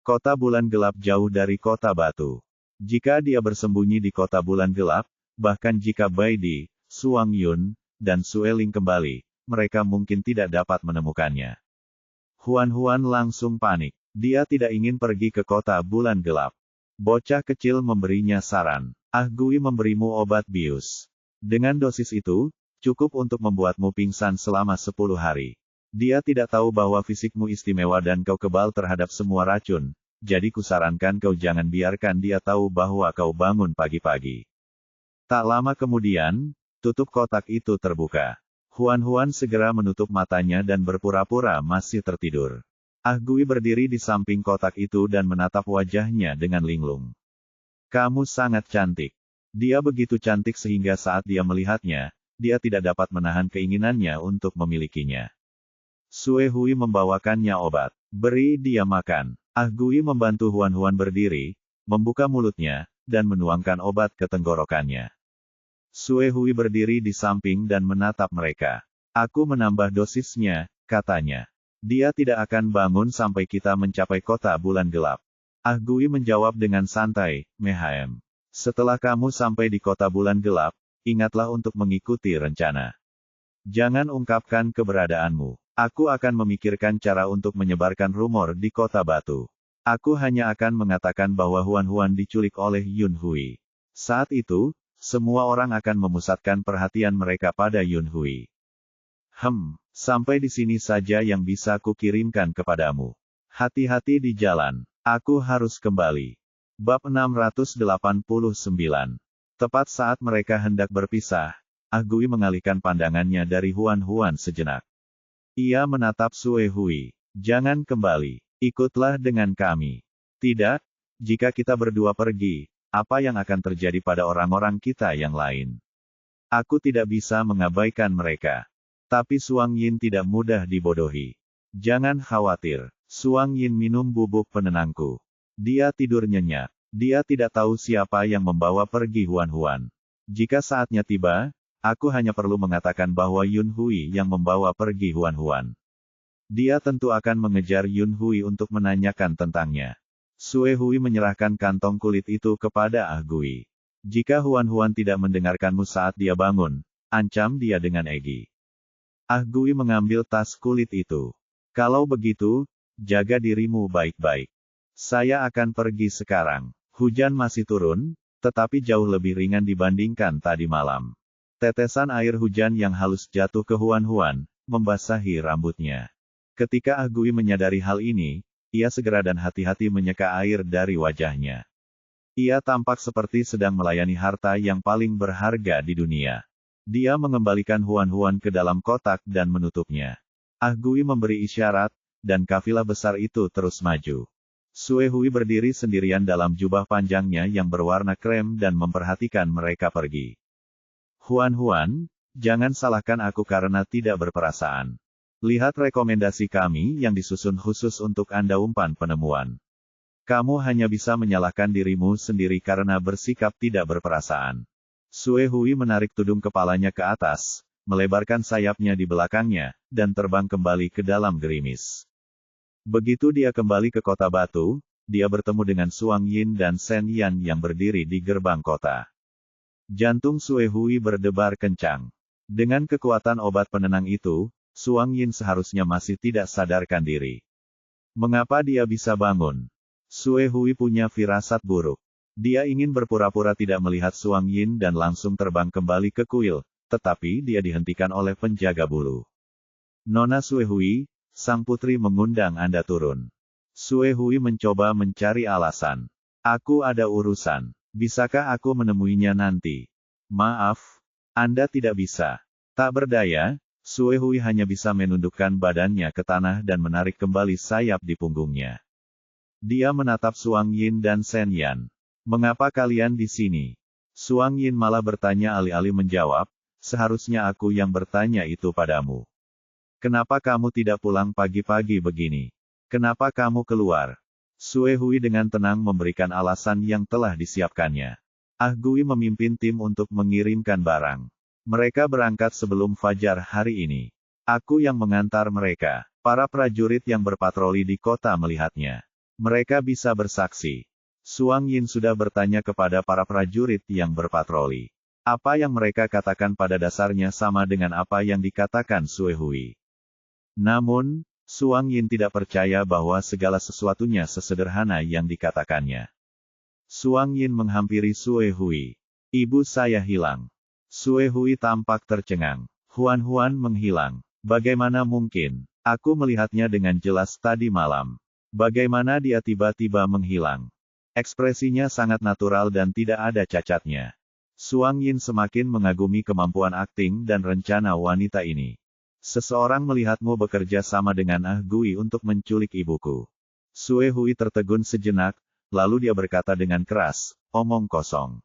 Kota bulan gelap jauh dari kota batu. Jika dia bersembunyi di kota bulan gelap, bahkan jika Baidi, Suang Yun, dan Sueling kembali, mereka mungkin tidak dapat menemukannya. Huan-Huan langsung panik. Dia tidak ingin pergi ke kota bulan gelap. Bocah kecil memberinya saran. Ah Gui memberimu obat bius. Dengan dosis itu, cukup untuk membuatmu pingsan selama 10 hari. Dia tidak tahu bahwa fisikmu istimewa dan kau kebal terhadap semua racun, jadi kusarankan kau jangan biarkan dia tahu bahwa kau bangun pagi-pagi. Tak lama kemudian, tutup kotak itu terbuka. Huan-Huan segera menutup matanya dan berpura-pura masih tertidur. Ah Gui berdiri di samping kotak itu dan menatap wajahnya dengan linglung. Kamu sangat cantik. Dia begitu cantik sehingga saat dia melihatnya, dia tidak dapat menahan keinginannya untuk memilikinya. Sue Hui membawakannya obat. Beri dia makan. Ah Gui membantu Huan-Huan berdiri, membuka mulutnya, dan menuangkan obat ke tenggorokannya. Sue Hui berdiri di samping dan menatap mereka. Aku menambah dosisnya, katanya. Dia tidak akan bangun sampai kita mencapai kota bulan gelap. Ah Gui menjawab dengan santai, Mehem. Setelah kamu sampai di kota bulan gelap, ingatlah untuk mengikuti rencana. Jangan ungkapkan keberadaanmu. Aku akan memikirkan cara untuk menyebarkan rumor di kota batu. Aku hanya akan mengatakan bahwa Huan-Huan diculik oleh Yun Hui. Saat itu, semua orang akan memusatkan perhatian mereka pada Yun Hui. Sampai di sini saja yang bisa kukirimkan kepadamu. Hati-hati di jalan. Aku harus kembali. Bab 689. Tepat saat mereka hendak berpisah, Ah Gui mengalihkan pandangannya dari Huan Huan sejenak. Ia menatap Sue Hui. Jangan kembali. Ikutlah dengan kami. Tidak, jika kita berdua pergi, apa yang akan terjadi pada orang-orang kita yang lain? Aku tidak bisa mengabaikan mereka. Tapi Suang Yin tidak mudah dibodohi. Jangan khawatir. Suang Yin minum bubuk penenangku. Dia tidur nyenyak. Dia tidak tahu siapa yang membawa pergi Huan Huan. Jika saatnya tiba, aku hanya perlu mengatakan bahwa Yun Hui yang membawa pergi Huan Huan. Dia tentu akan mengejar Yun Hui untuk menanyakan tentangnya. Sue Hui menyerahkan kantong kulit itu kepada Ah Gui. Jika Huan Huan tidak mendengarkanmu saat dia bangun, ancam dia dengan Egi. Ah Gui mengambil tas kulit itu. Kalau begitu, jaga dirimu baik-baik. Saya akan pergi sekarang. Hujan masih turun, tetapi jauh lebih ringan dibandingkan tadi malam. Tetesan air hujan yang halus jatuh ke Huan Huan, membasahi rambutnya. Ketika Ah Gui menyadari hal ini, ia segera dan hati-hati menyeka air dari wajahnya. Ia tampak seperti sedang melayani harta yang paling berharga di dunia. Dia mengembalikan Huan Huan ke dalam kotak dan menutupnya. Ah Gui memberi isyarat, dan kafilah besar itu terus maju. Sue Hui berdiri sendirian dalam jubah panjangnya yang berwarna krem dan memperhatikan mereka pergi. Huan Huan, jangan salahkan aku karena tidak berperasaan. Lihat rekomendasi kami yang disusun khusus untuk Anda umpan penemuan. Kamu hanya bisa menyalahkan dirimu sendiri karena bersikap tidak berperasaan. Sue Hui menarik tudung kepalanya ke atas, melebarkan sayapnya di belakangnya, dan terbang kembali ke dalam gerimis. Begitu dia kembali ke kota batu, dia bertemu dengan Suang Yin dan Shen Yan yang berdiri di gerbang kota. Jantung Sue Hui berdebar kencang. Dengan kekuatan obat penenang itu, Suang Yin seharusnya masih tidak sadarkan diri. Mengapa dia bisa bangun? Sue Hui punya firasat buruk. Dia ingin berpura-pura tidak melihat Suang Yin dan langsung terbang kembali ke kuil, tetapi dia dihentikan oleh penjaga bulu. Nona Sue Hui, sang putri mengundang Anda turun. Sue Hui mencoba mencari alasan. Aku ada urusan. Bisakah aku menemuinya nanti? Maaf, Anda tidak bisa. Tak berdaya, Sue Hui hanya bisa menundukkan badannya ke tanah dan menarik kembali sayap di punggungnya. Dia menatap Suang Yin dan Shen Yan. Mengapa kalian di sini? Suang Yin malah bertanya alih-alih menjawab, seharusnya aku yang bertanya itu padamu. Kenapa kamu tidak pulang pagi-pagi begini? Kenapa kamu keluar? Sue Hui dengan tenang memberikan alasan yang telah disiapkannya. Ah Gui memimpin tim untuk mengirimkan barang. Mereka berangkat sebelum fajar hari ini. Aku yang mengantar mereka. Para prajurit yang berpatroli di kota melihatnya. Mereka bisa bersaksi. Suang Yin sudah bertanya kepada para prajurit yang berpatroli. Apa yang mereka katakan pada dasarnya sama dengan apa yang dikatakan Sue Hui. Namun, Suang Yin tidak percaya bahwa segala sesuatunya sesederhana yang dikatakannya. Suang Yin menghampiri Sue Hui. Ibu saya hilang. Sue Hui tampak tercengang. Huan Huan menghilang. Bagaimana mungkin? Aku melihatnya dengan jelas tadi malam. Bagaimana dia tiba-tiba menghilang? Ekspresinya sangat natural dan tidak ada cacatnya. Suang Yin semakin mengagumi kemampuan akting dan rencana wanita ini. Seseorang melihatmu bekerja sama dengan Ah Gui untuk menculik ibuku. Sue Hui tertegun sejenak, lalu dia berkata dengan keras, omong kosong.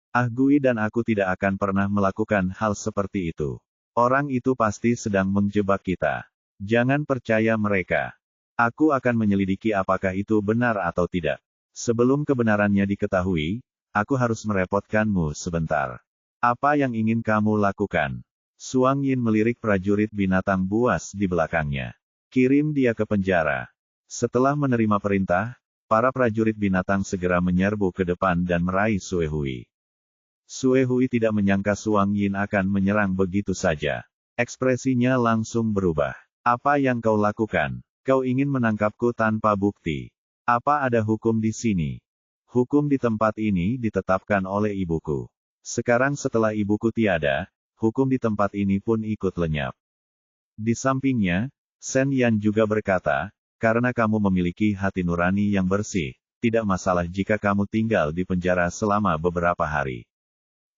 Ah Gui dan aku tidak akan pernah melakukan hal seperti itu. Orang itu pasti sedang menjebak kita. Jangan percaya mereka. Aku akan menyelidiki apakah itu benar atau tidak. Sebelum kebenarannya diketahui, aku harus merepotkanmu sebentar. Apa yang ingin kamu lakukan? Suang Yin melirik prajurit binatang buas di belakangnya. Kirim dia ke penjara. Setelah menerima perintah, para prajurit binatang segera menyerbu ke depan dan meraih Sue Hui. Sue Hui tidak menyangka Suang Yin akan menyerang begitu saja. Ekspresinya langsung berubah. Apa yang kau lakukan? Kau ingin menangkapku tanpa bukti. Apa ada hukum di sini? Hukum di tempat ini ditetapkan oleh ibuku. Sekarang setelah ibuku tiada, hukum di tempat ini pun ikut lenyap. Di sampingnya, Shen Yan juga berkata, karena kamu memiliki hati nurani yang bersih, tidak masalah jika kamu tinggal di penjara selama beberapa hari.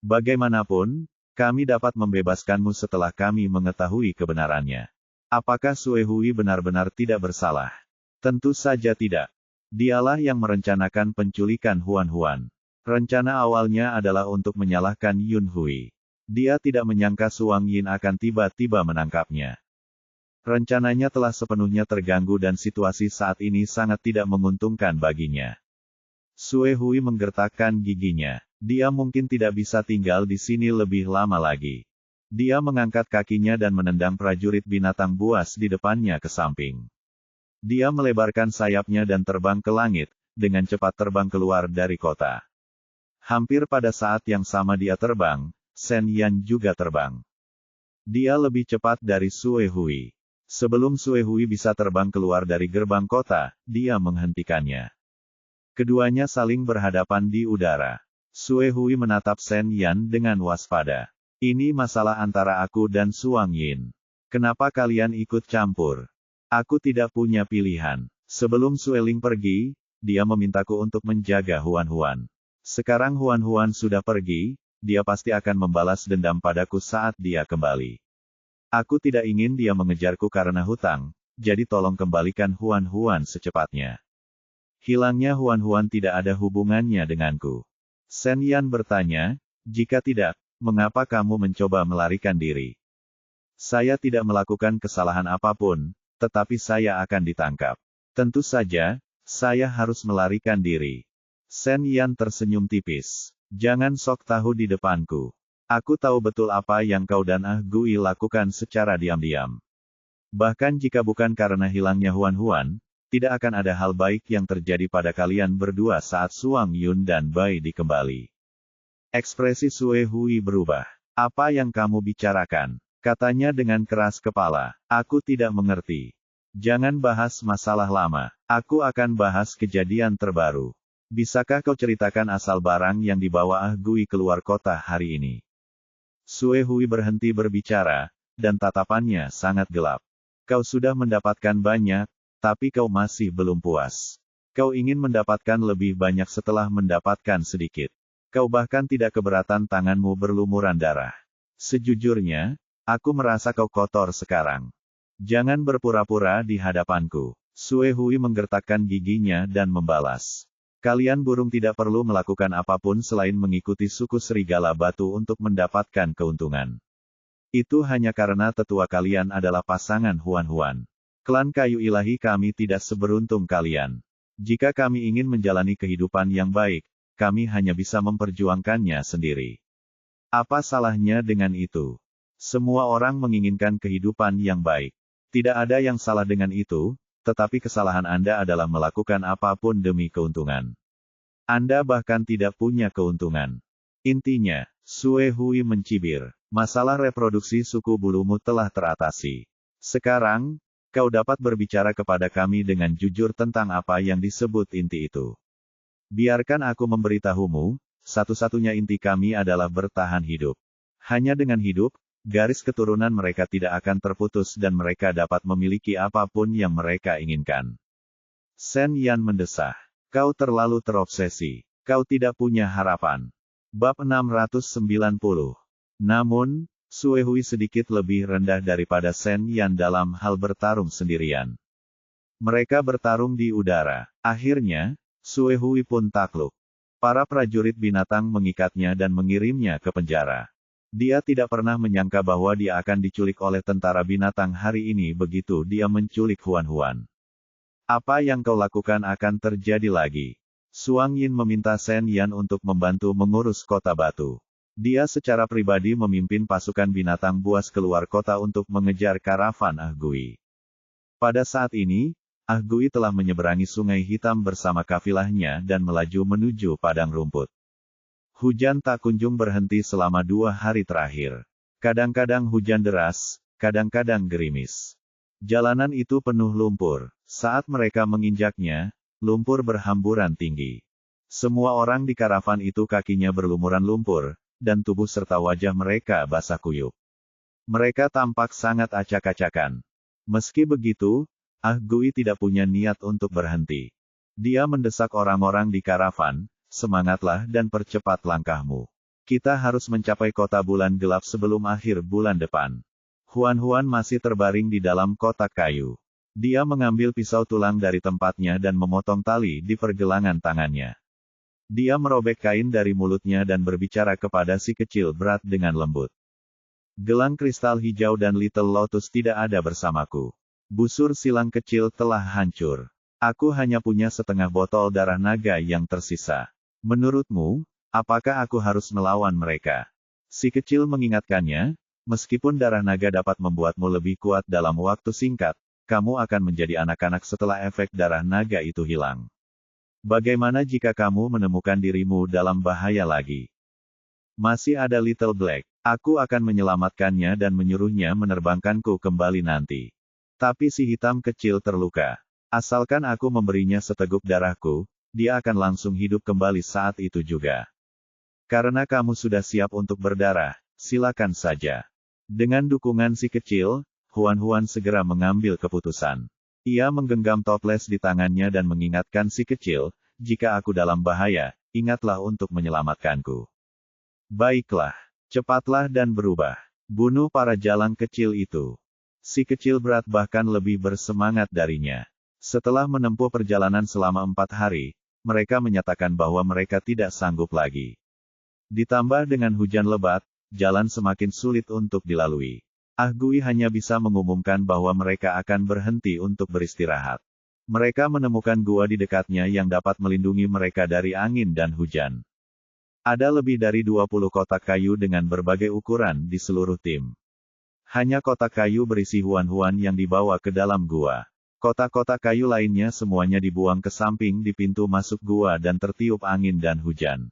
Bagaimanapun, kami dapat membebaskanmu setelah kami mengetahui kebenarannya. Apakah Sue Hui benar-benar tidak bersalah? Tentu saja tidak. Dialah yang merencanakan penculikan Huan Huan. Rencana awalnya adalah untuk menyalahkan Yun Hui. Dia tidak menyangka Suang Yin akan tiba-tiba menangkapnya. Rencananya telah sepenuhnya terganggu dan situasi saat ini sangat tidak menguntungkan baginya. Sue Hui menggertakkan giginya. Dia mungkin tidak bisa tinggal di sini lebih lama lagi. Dia mengangkat kakinya dan menendang prajurit binatang buas di depannya ke samping. Dia melebarkan sayapnya dan terbang ke langit, dengan cepat terbang keluar dari kota. Hampir pada saat yang sama dia terbang, Shen Yan juga terbang. Dia lebih cepat dari Sue Hui. Sebelum Sue Hui bisa terbang keluar dari gerbang kota, dia menghentikannya. Keduanya saling berhadapan di udara. Sue Hui menatap Shen Yan dengan waspada. Ini masalah antara aku dan Suang Yin. Kenapa kalian ikut campur? Aku tidak punya pilihan. Sebelum Sue Ling pergi, dia memintaku untuk menjaga Huan Huan. Sekarang Huan Huan sudah pergi, dia pasti akan membalas dendam padaku saat dia kembali. Aku tidak ingin dia mengejarku karena hutang, jadi tolong kembalikan Huan Huan secepatnya. Hilangnya Huan Huan tidak ada hubungannya denganku. Shen Yan bertanya, jika tidak, mengapa kamu mencoba melarikan diri? Saya tidak melakukan kesalahan apapun, tetapi saya akan ditangkap. Tentu saja, saya harus melarikan diri. Shen Yan tersenyum tipis. Jangan sok tahu di depanku. Aku tahu betul apa yang kau dan Ah Gui lakukan secara diam-diam. Bahkan jika bukan karena hilangnya Huan Huan, tidak akan ada hal baik yang terjadi pada kalian berdua saat Suang Yun dan Bai dikembali. Ekspresi Sue Hui berubah. Apa yang kamu bicarakan? Katanya dengan keras kepala. Aku tidak mengerti. Jangan bahas masalah lama. Aku akan bahas kejadian terbaru. Bisakah kau ceritakan asal barang yang dibawa Ah Gui keluar kota hari ini? Sue Hui berhenti berbicara, dan tatapannya sangat gelap. Kau sudah mendapatkan banyak, tapi kau masih belum puas. Kau ingin mendapatkan lebih banyak setelah mendapatkan sedikit. Kau bahkan tidak keberatan tanganmu berlumuran darah. Sejujurnya, aku merasa kau kotor sekarang. Jangan berpura-pura di hadapanku. Sue Hui menggertakkan giginya dan membalas. Kalian burung tidak perlu melakukan apapun selain mengikuti suku serigala batu untuk mendapatkan keuntungan. Itu hanya karena tetua kalian adalah pasangan Huan Huan. Klan kayu ilahi kami tidak seberuntung kalian. Jika kami ingin menjalani kehidupan yang baik, kami hanya bisa memperjuangkannya sendiri. Apa salahnya dengan itu? Semua orang menginginkan kehidupan yang baik. Tidak ada yang salah dengan itu, tetapi kesalahan Anda adalah melakukan apapun demi keuntungan. Anda bahkan tidak punya keuntungan. Intinya, Sue Hui mencibir. Masalah reproduksi suku bulumu telah teratasi. Sekarang, kau dapat berbicara kepada kami dengan jujur tentang apa yang disebut inti itu. Biarkan aku memberitahumu, satu-satunya inti kami adalah bertahan hidup. Hanya dengan hidup, garis keturunan mereka tidak akan terputus dan mereka dapat memiliki apapun yang mereka inginkan. Shen Yan mendesah. Kau terlalu terobsesi. Kau tidak punya harapan. Bab 690. Namun, Sue Hui sedikit lebih rendah daripada Shen Yan dalam hal bertarung sendirian. Mereka bertarung di udara. Akhirnya, Sue Hui pun takluk. Para prajurit binatang mengikatnya dan mengirimnya ke penjara. Dia tidak pernah menyangka bahwa dia akan diculik oleh tentara binatang hari ini begitu dia menculik Huan Huan. Apa yang kau lakukan akan terjadi lagi. Suang Yin meminta Shen Yan untuk membantu mengurus kota batu. Dia secara pribadi memimpin pasukan binatang buas keluar kota untuk mengejar karavan Ah Gui. Pada saat ini, Ah Gui telah menyeberangi Sungai Hitam bersama kafilahnya dan melaju menuju padang rumput. Hujan tak kunjung berhenti selama 2 hari terakhir. Kadang-kadang hujan deras, kadang-kadang gerimis. Jalanan itu penuh lumpur. Saat mereka menginjaknya, lumpur berhamburan tinggi. Semua orang di karavan itu kakinya berlumuran lumpur, dan tubuh serta wajah mereka basah kuyup. Mereka tampak sangat acak-acakan. Meski begitu, Ah Gui tidak punya niat untuk berhenti. Dia mendesak orang-orang di karavan, semangatlah dan percepat langkahmu. Kita harus mencapai kota bulan gelap sebelum akhir bulan depan. Huan masih terbaring di dalam kotak kayu. Dia mengambil pisau tulang dari tempatnya dan memotong tali di pergelangan tangannya. Dia merobek kain dari mulutnya dan berbicara kepada si kecil berat dengan lembut. Gelang kristal hijau dan Little Lotus tidak ada bersamaku. Busur silang kecil telah hancur. Aku hanya punya setengah botol darah naga yang tersisa. Menurutmu, apakah aku harus melawan mereka? Si kecil mengingatkannya, meskipun darah naga dapat membuatmu lebih kuat dalam waktu singkat, kamu akan menjadi anak-anak setelah efek darah naga itu hilang. Bagaimana jika kamu menemukan dirimu dalam bahaya lagi? Masih ada Little Black. Aku akan menyelamatkannya dan menyuruhnya menerbangkanku kembali nanti. Tapi si hitam kecil terluka. Asalkan aku memberinya seteguk darahku, dia akan langsung hidup kembali saat itu juga. Karena kamu sudah siap untuk berdarah, silakan saja. Dengan dukungan si kecil, Huan segera mengambil keputusan. Ia menggenggam toples di tangannya dan mengingatkan si kecil, jika aku dalam bahaya, ingatlah untuk menyelamatkanku. Baiklah, cepatlah dan berubah. Bunuh para jalang kecil itu. Si kecil berat bahkan lebih bersemangat darinya. Setelah menempuh perjalanan selama 4 hari, mereka menyatakan bahwa mereka tidak sanggup lagi. Ditambah dengan hujan lebat, jalan semakin sulit untuk dilalui. Gui hanya bisa mengumumkan bahwa mereka akan berhenti untuk beristirahat. Mereka menemukan gua di dekatnya yang dapat melindungi mereka dari angin dan hujan. Ada lebih dari 20 kotak kayu dengan berbagai ukuran di seluruh tim. Hanya kotak kayu berisi Huan yang dibawa ke dalam gua. Kotak-kotak kayu lainnya semuanya dibuang ke samping di pintu masuk gua dan tertiup angin dan hujan.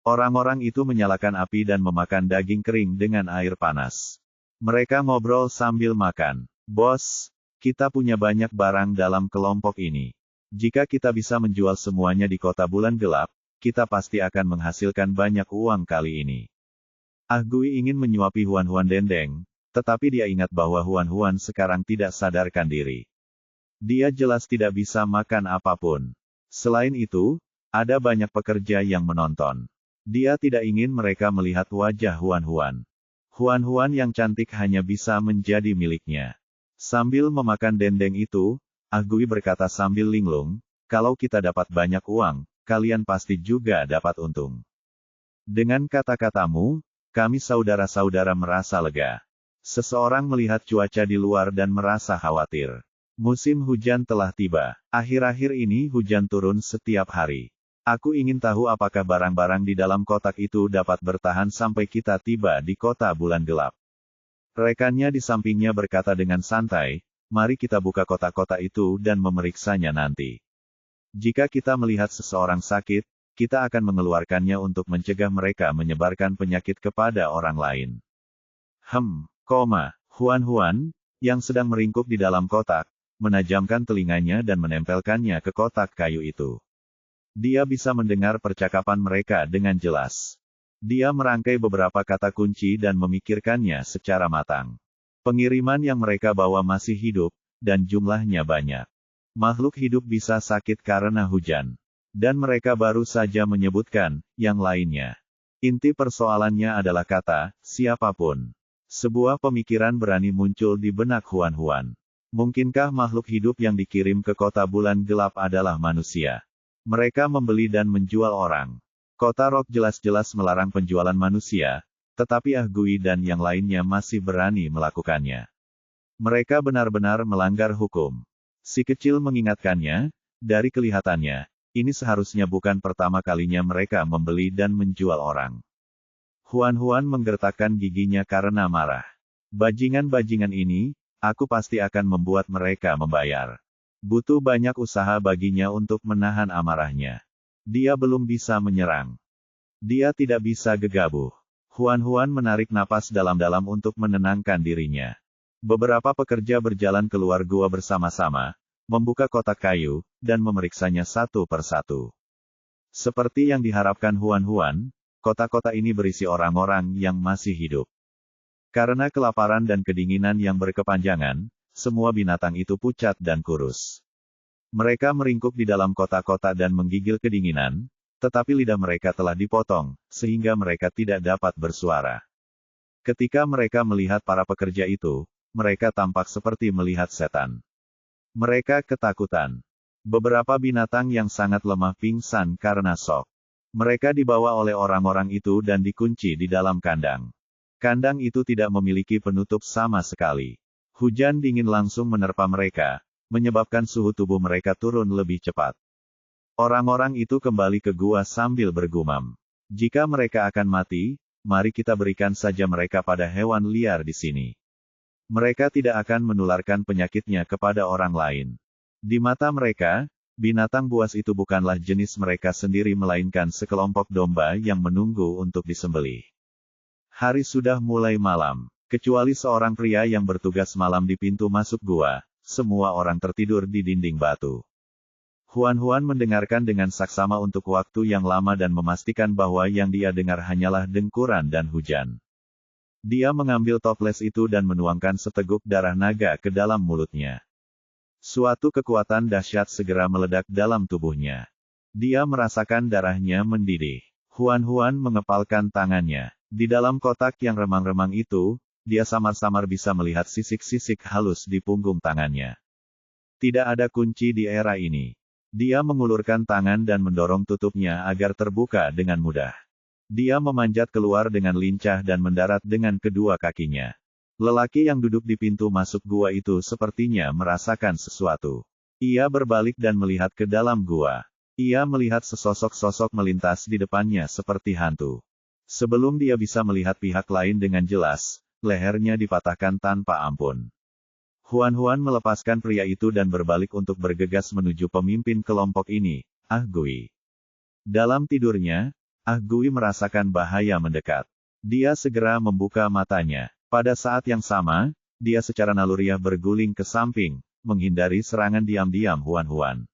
Orang-orang itu menyalakan api dan memakan daging kering dengan air panas. Mereka ngobrol sambil makan. Bos, kita punya banyak barang dalam kelompok ini. Jika kita bisa menjual semuanya di kota bulan gelap, kita pasti akan menghasilkan banyak uang kali ini. Gui ingin menyuapi Huan Dendeng, tetapi dia ingat bahwa Huan sekarang tidak sadarkan diri. Dia jelas tidak bisa makan apapun. Selain itu, ada banyak pekerja yang menonton. Dia tidak ingin mereka melihat wajah Huan. Huan yang cantik hanya bisa menjadi miliknya. Sambil memakan dendeng itu, Gui berkata sambil linglung, kalau kita dapat banyak uang, kalian pasti juga dapat untung. Dengan kata-katamu, kami saudara-saudara merasa lega. Seseorang melihat cuaca di luar dan merasa khawatir. Musim hujan telah tiba. Akhir-akhir ini hujan turun setiap hari. Aku ingin tahu apakah barang-barang di dalam kotak itu dapat bertahan sampai kita tiba di kota bulan gelap. Rekannya di sampingnya berkata dengan santai, mari kita buka kotak-kotak itu dan memeriksanya nanti. Jika kita melihat seseorang sakit, kita akan mengeluarkannya untuk mencegah mereka menyebarkan penyakit kepada orang lain. Huan, yang sedang meringkuk di dalam kotak, menajamkan telinganya dan menempelkannya ke kotak kayu itu. Dia bisa mendengar percakapan mereka dengan jelas. Dia merangkai beberapa kata kunci dan memikirkannya secara matang. Pengiriman yang mereka bawa masih hidup, dan jumlahnya banyak. Makhluk hidup bisa sakit karena hujan. Dan mereka baru saja menyebutkan yang lainnya. Inti persoalannya adalah kata, siapapun. Sebuah pemikiran berani muncul di benak Huan. Mungkinkah makhluk hidup yang dikirim ke kota bulan gelap adalah manusia? Mereka membeli dan menjual orang. Kota Rock jelas-jelas melarang penjualan manusia, tetapi Gui dan yang lainnya masih berani melakukannya. Mereka benar-benar melanggar hukum. Si kecil mengingatkannya, dari kelihatannya, ini seharusnya bukan pertama kalinya mereka membeli dan menjual orang. Huan menggertakkan giginya karena marah. Bajingan-bajingan ini, aku pasti akan membuat mereka membayar. Butuh banyak usaha baginya untuk menahan amarahnya. Dia belum bisa menyerang. Dia tidak bisa gegabah. Huan menarik napas dalam-dalam untuk menenangkan dirinya. Beberapa pekerja berjalan keluar gua bersama-sama, membuka kotak kayu, dan memeriksanya satu persatu. Seperti yang diharapkan Huan, kotak-kotak ini berisi orang-orang yang masih hidup. Karena kelaparan dan kedinginan yang berkepanjangan, semua binatang itu pucat dan kurus. Mereka meringkuk di dalam kota-kota dan menggigil kedinginan, tetapi lidah mereka telah dipotong, sehingga mereka tidak dapat bersuara. Ketika mereka melihat para pekerja itu, mereka tampak seperti melihat setan. Mereka ketakutan. Beberapa binatang yang sangat lemah pingsan karena shock. Mereka dibawa oleh orang-orang itu dan dikunci di dalam kandang. Kandang itu tidak memiliki penutup sama sekali. Hujan dingin langsung menerpa mereka, menyebabkan suhu tubuh mereka turun lebih cepat. Orang-orang itu kembali ke gua sambil bergumam. Jika mereka akan mati, mari kita berikan saja mereka pada hewan liar di sini. Mereka tidak akan menularkan penyakitnya kepada orang lain. Di mata mereka, binatang buas itu bukanlah jenis mereka sendiri melainkan sekelompok domba yang menunggu untuk disembelih. Hari sudah mulai malam. Kecuali seorang pria yang bertugas malam di pintu masuk gua, semua orang tertidur di dinding batu. Huan mendengarkan dengan saksama untuk waktu yang lama dan memastikan bahwa yang dia dengar hanyalah dengkuran dan hujan. Dia mengambil toples itu dan menuangkan seteguk darah naga ke dalam mulutnya. Suatu kekuatan dahsyat segera meledak dalam tubuhnya. Dia merasakan darahnya mendidih. Huan mengepalkan tangannya. Di dalam kotak yang remang-remang itu, dia samar-samar bisa melihat sisik-sisik halus di punggung tangannya. Tidak ada kunci di era ini. Dia mengulurkan tangan dan mendorong tutupnya agar terbuka dengan mudah. Dia memanjat keluar dengan lincah dan mendarat dengan kedua kakinya. Lelaki yang duduk di pintu masuk gua itu sepertinya merasakan sesuatu. Ia berbalik dan melihat ke dalam gua. Ia melihat sesosok-sosok melintas di depannya seperti hantu. Sebelum dia bisa melihat pihak lain dengan jelas, lehernya dipatahkan tanpa ampun. Huan melepaskan pria itu dan berbalik untuk bergegas menuju pemimpin kelompok ini, Ah Gui. Dalam tidurnya, Ah Gui merasakan bahaya mendekat. Dia segera membuka matanya. Pada saat yang sama, dia secara naluriah berguling ke samping, menghindari serangan diam-diam Huan.